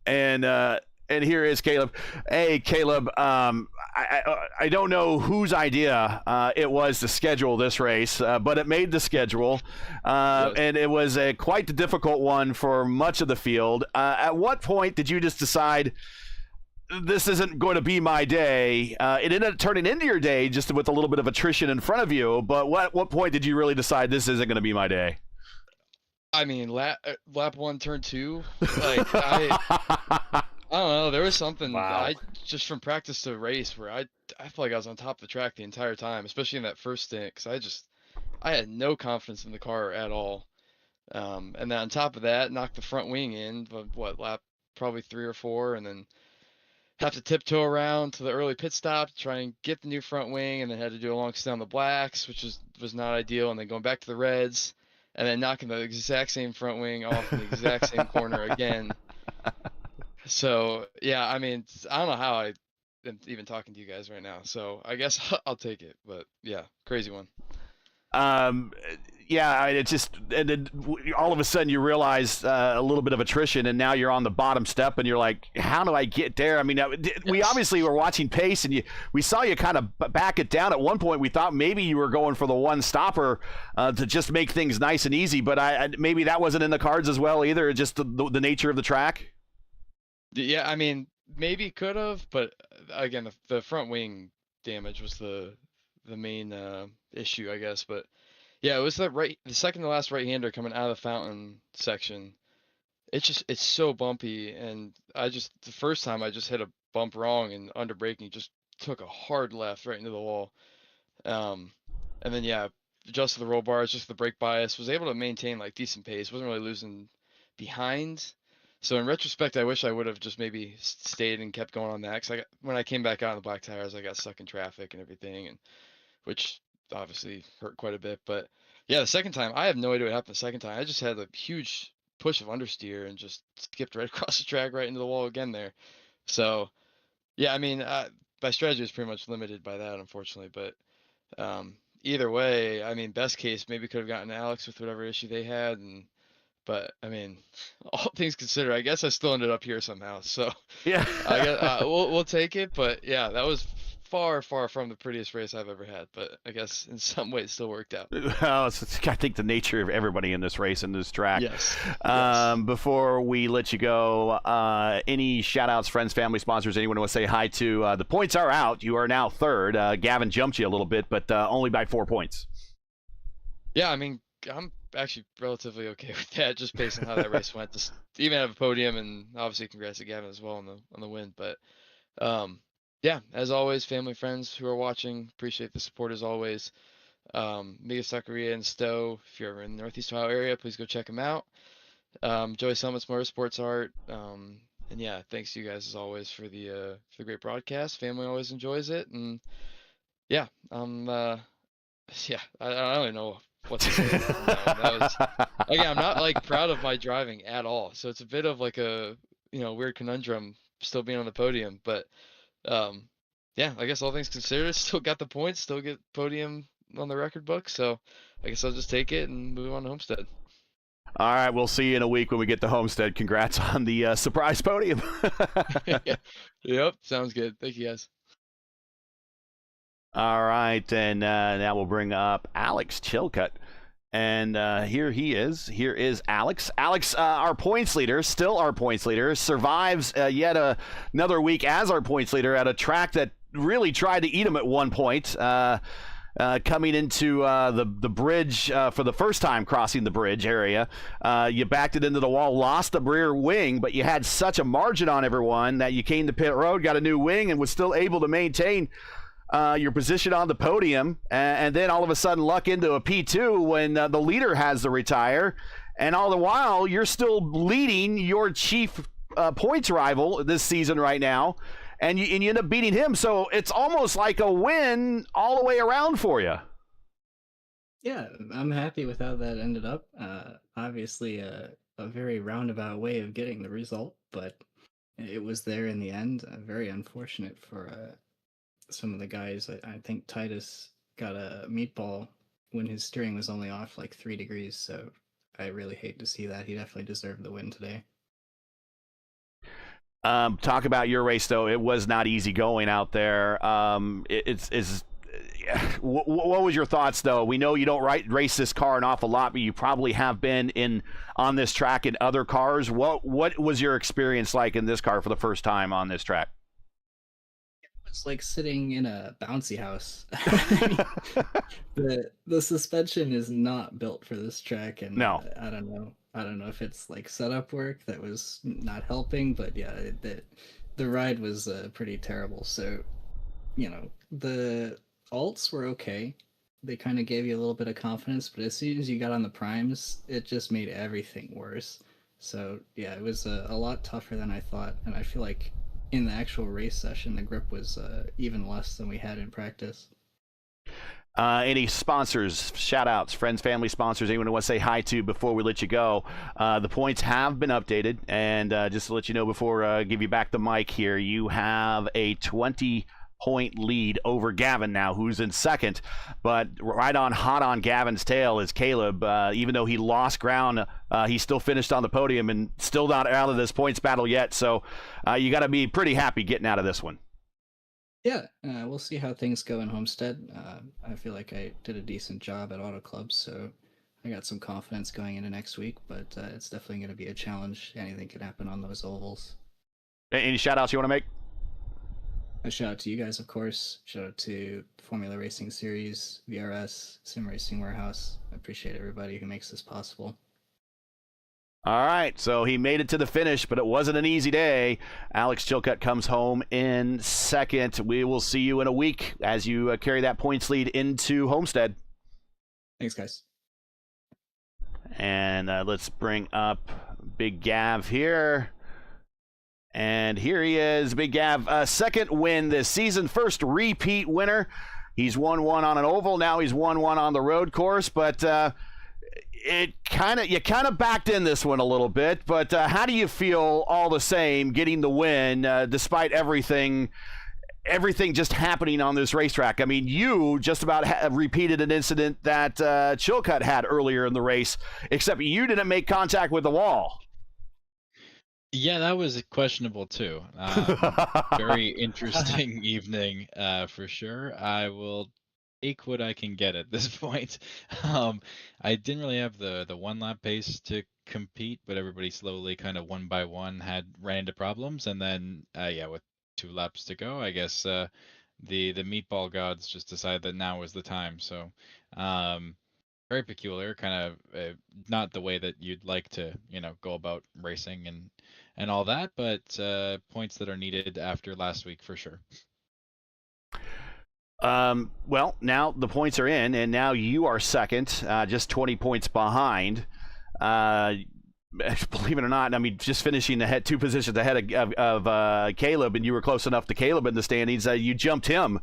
And here is Caleb. Hey, Caleb, I don't know whose idea it was to schedule this race, but it made the schedule, and it was quite the difficult one for much of the field. At what point did you just decide this isn't going to be my day? It ended up turning into your day just with a little bit of attrition in front of you, but what point did you really decide this isn't going to be my day? I mean, lap 1, turn 2, like I don't know. There was something just from practice to race where I felt like I was on top of the track the entire time, especially in that first stint, because I had no confidence in the car at all. And then on top of that, knocked the front wing in, lap probably 3 or 4, and then have to tiptoe around to the early pit stop to try and get the new front wing, and then had to do a long stint on the blacks, which was not ideal, and then going back to the reds, and then knocking the exact same front wing off in the exact same corner again. So, yeah, I mean, I don't know how I am even talking to you guys right now. So I guess I'll take it. But, yeah, crazy one. Yeah, it just, and then all of a sudden you realize a little bit of attrition, and now you're on the bottom step, and you're like, how do I get there? I mean, we obviously were watching pace, and we saw you kind of back it down. At one point, we thought maybe you were going for the one stopper to just make things nice and easy, but maybe that wasn't in the cards as well either, just the nature of the track. Yeah, I mean, maybe could have, but again, the front wing damage was the main issue, I guess. But yeah, it was the second to last right-hander coming out of the fountain section. It's so bumpy, and the first time I just hit a bump wrong, and under braking just took a hard left right into the wall. And then yeah, adjusted the roll bars, just the brake bias, was able to maintain like decent pace, wasn't really losing behind. So in retrospect, I wish I would have just maybe stayed and kept going on that. Cause when I came back out on the black tires, I got stuck in traffic and everything, and which obviously hurt quite a bit. But yeah, the second time, I have no idea what happened. The second time, I just had a huge push of understeer and just skipped right across the track, right into the wall again there. So yeah, I mean, my strategy was pretty much limited by that, unfortunately. But either way, I mean, best case, maybe could have gotten Alex with whatever issue they had, but I mean, all things considered, I guess I still ended up here somehow. So Yeah. I guess we'll take it. But yeah, that was far from the prettiest race I've ever had. But I guess in some ways, it still worked out. Well, I think the nature of everybody in this race and this track. Yes. Before we let you go, any shout outs, friends, family, sponsors, anyone want to say hi to? The points are out. You are now third. Gavin jumped you a little bit, but only by 4 points. Yeah, I mean, I'm actually relatively okay with that, just based on how that race went. Just even have a podium, and obviously congrats to Gavin as well on the win. But yeah, as always, family, friends who are watching, appreciate the support as always. Mega Sakuria and Stowe, if you're ever in the Northeast Ohio area, please go check them out. Joey Summit's Motorsports Art. And yeah, thanks to you guys as always for the great broadcast. Family always enjoys it, and yeah, yeah, I don't even know what to say. Again, I'm not like proud of my driving at all, so it's a bit of like a weird conundrum still being on the podium, but yeah, I guess all things considered, still got the points, still get podium on the record book, so I guess I'll just take it and move on to Homestead. All right, we'll see you in a week when we get to Homestead. Congrats on the surprise podium. Yeah. Yep, sounds good. Thank you, guys. All right, and now we'll bring up Alex Chilcutt. And here he is. Here is Alex. Alex, our points leader, still our points leader, survives yet another week as our points leader at a track that really tried to eat him at one point. Coming into the bridge for the first time, crossing the bridge area, you backed it into the wall, lost the rear wing, but you had such a margin on everyone that you came to pit road, got a new wing, and was still able to maintain your position on the podium, and then all of a sudden luck into a P2 when the leader has to retire, and all the while you're still leading your chief points rival this season right now, and you end up beating him. So it's almost like a win all the way around for you. Yeah, I'm happy with how that ended up. Obviously, a very roundabout way of getting the result, but it was there in the end. Very unfortunate for some of the guys. I think Titus got a meatball when his steering was only off like 3 degrees, so I really hate to see that. He definitely deserved the win today. Talk about your race, though. It was not easy going out there. What was your thoughts, though? We know you don't race this car an awful lot, but you probably have been on this track in other cars. What was your experience like in this car for the first time on this track? It's like sitting in a bouncy house. The suspension is not built for this track, and no, I don't know if it's like setup work that was not helping, but yeah, the ride was pretty terrible. So the alts were okay. They kind of gave you a little bit of confidence, but as soon as you got on the primes, it just made everything worse. So yeah, it was a lot tougher than I thought, and I feel like in the actual race session, the grip was even less than we had in practice. Any sponsors, shout outs, friends, family, sponsors, anyone who wants to say hi to before we let you go? The points have been updated, and just to let you know before I give you back the mic here, you have a 20-point lead over Gavin now, who's in second, but right on hot on Gavin's tail is Caleb. Even though he lost ground, he still finished on the podium and still not out of this points battle yet, so you got to be pretty happy getting out of this one. Yeah, we'll see how things go in Homestead. I feel like I did a decent job at Auto Club, so I got some confidence going into next week, but it's definitely going to be a challenge. Anything can happen on those ovals. Any shout outs you want to make? A shout out to you guys, of course. Shout out to Formula Racing Series, VRS, Sim Racing Warehouse. I appreciate everybody who makes this possible. All right, so he made it to the finish, but it wasn't an easy day. Alex Chilcutt comes home in second. We will see you in a week as you carry that points lead into Homestead. Thanks, guys. And let's bring up Big Gav here. And here he is, Big Gav. Second win this season, first repeat winner. He's won one on an oval. Now he's won one on the road course. But you kind of backed in this one a little bit. But how do you feel all the same getting the win despite everything just happening on this racetrack? I mean, you just about repeated an incident that Chilcutt had earlier in the race, except you didn't make contact with the wall. Yeah, that was questionable too. Very interesting evening, for sure. I will take what I can get at this point. I didn't really have the one lap pace to compete, but everybody slowly, kind of one by one, ran into problems, and then with 2 laps to go, I guess the meatball gods just decided that now was the time. So very peculiar, kind of not the way that you'd like to go about racing and all that, but points that are needed after last week for sure. Well, now the points are in, and now you are second, just 20 points behind. Believe it or not, I mean, just finishing 2 positions ahead of Caleb, and you were close enough to Caleb in the standings. You jumped him.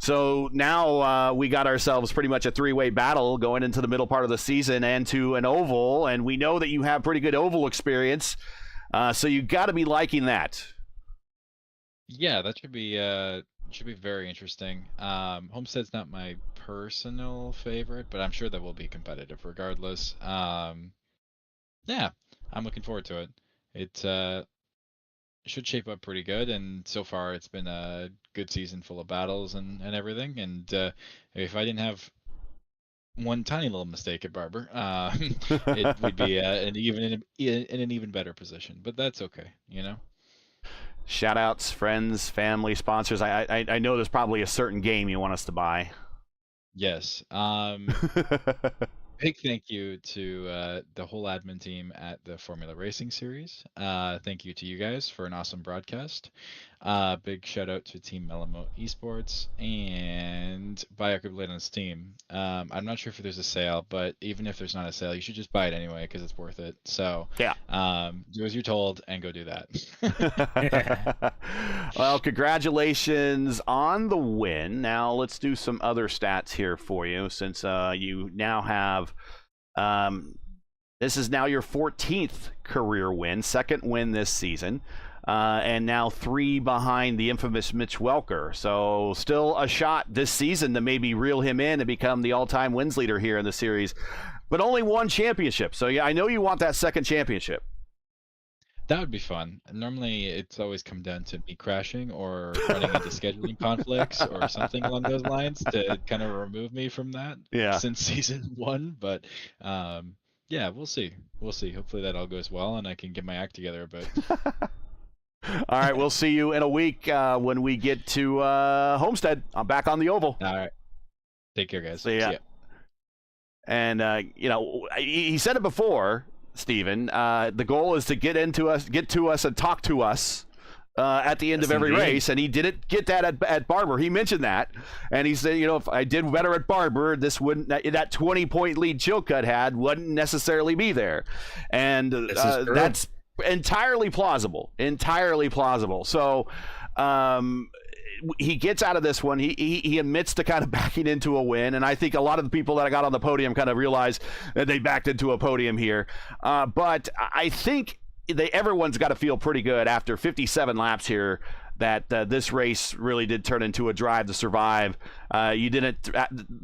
So now we got ourselves pretty much a 3-way battle going into the middle part of the season and to an oval, and we know that you have pretty good oval experience. So you got to be liking that. Yeah, that should be very interesting. Homestead's not my personal favorite, but I'm sure that will be competitive regardless. Yeah, I'm looking forward to it. It should shape up pretty good, and so far it's been a good season full of battles and everything. And if I didn't have one tiny little mistake at Barber, it would be in an even better position. But that's okay, Shout outs, friends, family, sponsors. I know there's probably a certain game you want us to buy. Yes. Big thank you to the whole admin team at the Formula Racing Series. Thank you to you guys for an awesome broadcast. Big shout out to Team Melamo Esports and buy Blade on Steam. I'm not sure if there's a sale, but even if there's not a sale, you should just buy it anyway because it's worth it. So yeah, do as you're told and go do that. Well, congratulations on the win. Now let's do some other stats here for you, since you now have this is now your 14th career win, second win this season. And now 3 behind the infamous Mitch Welker. So still a shot this season to maybe reel him in and become the all-time wins leader here in the series. But only 1 championship. So yeah, I know you want that second championship. That would be fun. Normally, it's always come down to me crashing or running into scheduling conflicts or something along those lines to kind of remove me from that since season 1. But yeah, we'll see. We'll see. Hopefully that all goes well and I can get my act together a bit. All right, we'll see you in a week when we get to Homestead. I'm back on the oval. All right. Take care, guys. See ya. And, he said it before, Steven. The goal is to get to us, and talk to us at the end of every race, and he didn't get that at Barber. He mentioned that, and he said, if I did better at Barber, that 20-point lead Chilcutt had wouldn't necessarily be there. And that's entirely plausible. So he gets out of this one. He admits to kind of backing into a win, and I think a lot of the people that I got on the podium kind of realized that they backed into a podium here. But I think everyone's got to feel pretty good after 57 laps here that this race really did turn into a drive to survive. You didn't,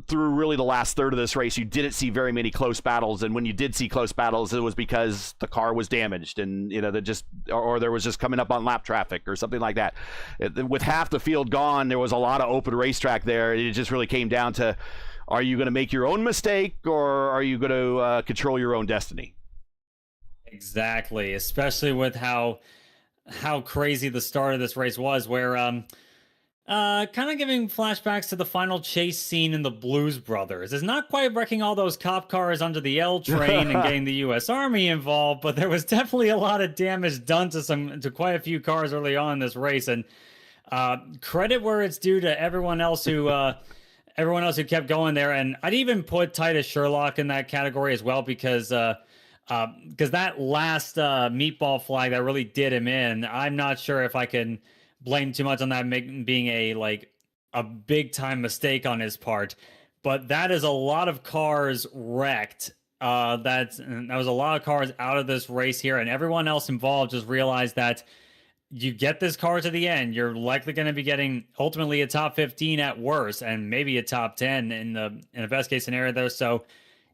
through really the last third of this race, you didn't see very many close battles, and when you did see close battles, it was because the car was damaged, and or there was just coming up on lap traffic or something like that. With half the field gone, there was a lot of open racetrack there. It just really came down to, are you going to make your own mistake, or are you going to control your own destiny? Exactly, especially with how crazy the start of this race was, where kind of giving flashbacks to the final chase scene in the Blues Brothers. It's not quite wrecking all those cop cars under the L train and getting the U.S. Army involved, but there was definitely a lot of damage done to quite a few cars early on in this race. And credit where it's due to everyone else who kept going there. And I'd even put Titus Sherlock in that category as well, because because that last meatball flag that really did him in, I'm not sure if I can blame too much on that being a big time mistake on his part. But that is a lot of cars wrecked. That was a lot of cars out of this race here, and everyone else involved just realized that you get this car to the end, you're likely going to be getting ultimately a top 15 at worst, and maybe a top 10 in the best case scenario there. So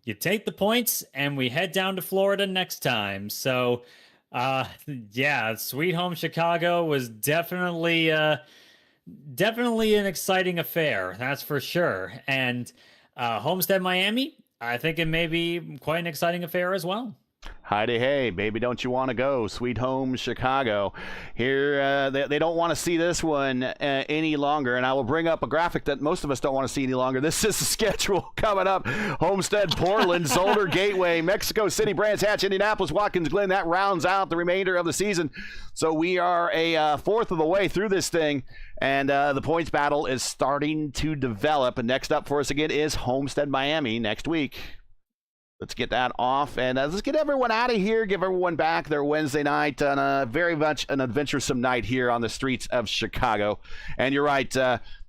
you take the points, and we head down to Florida next time. So, yeah, Sweet Home Chicago was definitely an exciting affair, that's for sure. And Homestead Miami, I think it may be quite an exciting affair as well. Heidi, hey, baby, don't you want to go? Sweet Home Chicago. Here, they don't want to see this one any longer, and I will bring up a graphic that most of us don't want to see any longer. This is the schedule coming up. Homestead, Portland, Zolder, Gateway, Mexico City, Brands Hatch, Indianapolis, Watkins Glen. That rounds out the remainder of the season. So we are a fourth of the way through this thing, and the points battle is starting to develop. And next up for us again is Homestead, Miami next week. Let's get that off, and let's get everyone out of here, give everyone back their Wednesday night on a very much an adventuresome night here on the streets of Chicago. And you're right,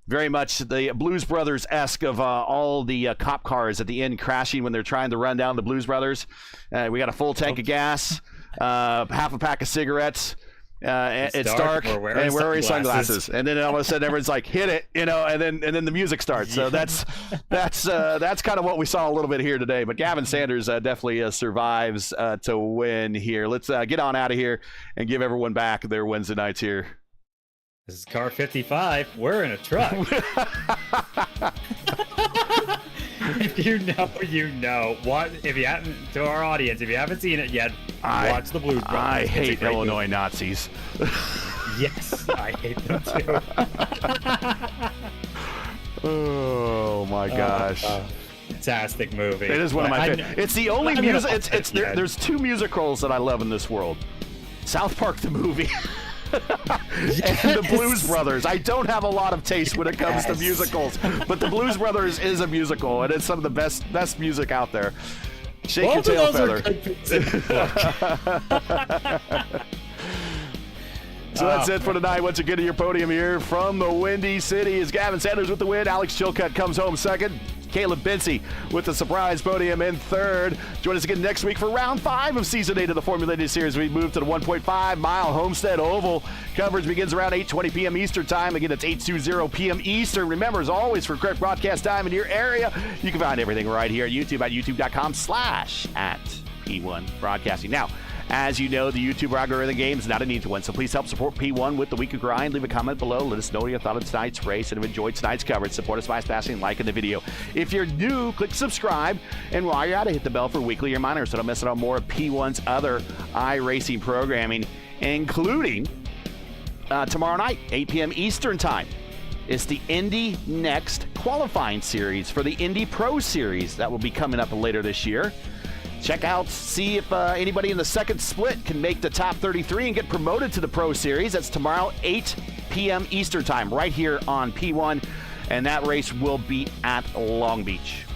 very much the Blues Brothers-esque of all the cop cars at the end crashing when they're trying to run down the Blues Brothers. We got a full tank of gas, half a pack of cigarettes. It's dark, and we're wearing sunglasses, and then all of a sudden everyone's like, "Hit it," and then the music starts. So that's kind of what we saw a little bit here today. But Gavin Sanders definitely survives to win here. Let's get on out of here and give everyone back their Wednesday nights here. This is car 55. We're in a truck. If you know, you know. What if you haven't? To our audience, if you haven't seen it yet, watch the Blues Brothers. I hate Illinois Nazis. Yes, I hate them too. Oh my gosh! Fantastic movie. It is one of my favorites. It's the only music. There's two musicals that I love in this world: South Park the movie. And the Blues Brothers. I don't have a lot of taste when it comes to musicals, but the Blues Brothers is a musical, and it's some of the best music out there. Shake your tail feather. So that's it for tonight. Once again, to your podium here from the Windy City is Gavin Sanders with the win. Alex Chilcutt comes home second. Caleb Binsey with the surprise podium in third. Join us again next week for round 5 of season 8 of the Formula Indy Series. We move to the 1.5-mile Homestead Oval. Coverage begins around 8:20 p.m. Eastern Time. Again, it's 8:20 p.m. Eastern. Remember, as always, for correct broadcast time in your area, you can find everything right here at YouTube at youtube.com/@P1 Broadcasting. Now, as you know, the YouTube algorithm game is not an easy one, so please help support P1 with the weekly grind. Leave a comment below. Let us know what you thought of tonight's race and have enjoyed tonight's coverage. Support us by smashing and liking the video. If you're new, click subscribe, and while you're at it, hit the bell for weekly reminders so don't miss out on more of P1's other iRacing programming, including tomorrow night, 8 p.m. Eastern Time. It's the Indy Next qualifying series for the Indy Pro Series that will be coming up later this year. Check out, see if anybody in the second split can make the top 33 and get promoted to the Pro Series. That's tomorrow, 8 p.m. Eastern Time, right here on P1, and that race will be at Long Beach.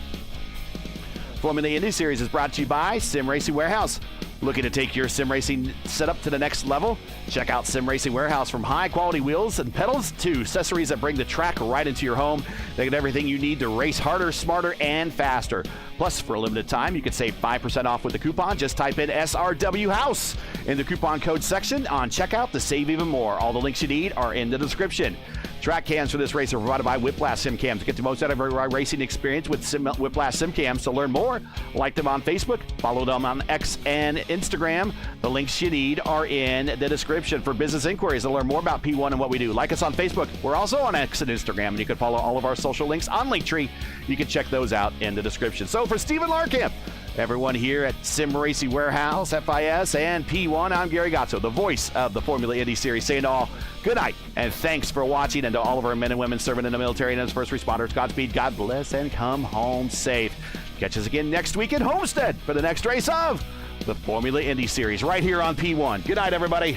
Formula Indy Series is brought to you by Sim Racing Warehouse. Looking to take your sim racing setup to the next level? Check out Sim Racing Warehouse. From high-quality wheels and pedals to accessories that bring the track right into your home, they got everything you need to race harder, smarter, and faster. Plus, for a limited time, you can save 5% off with the coupon. Just type in SRW House in the coupon code section on checkout to save even more. All the links you need are in the description. Track cams for this race are provided by Whiplash Sim Cams. Get the most out of your racing experience with Whiplash Sim Cams. To learn more, like them on Facebook, follow them on X and Instagram. The links you need are in the description. For business inquiries to learn more about P1 and what we do, like us on Facebook. We're also on X and Instagram, and you can follow all of our social links on Linktree. You can check those out in the description. So for Stephen Larkamp, everyone here at Sim Racing Warehouse, FIS, and P1, I'm Gary Gatto, the voice of the Formula Indy Series, saying to all, good night, and thanks for watching, and to all of our men and women serving in the military and as first responders, Godspeed, God bless, and come home safe. Catch us again next week in Homestead for the next race of the Formula Indy Series, right here on P1. Good night, everybody.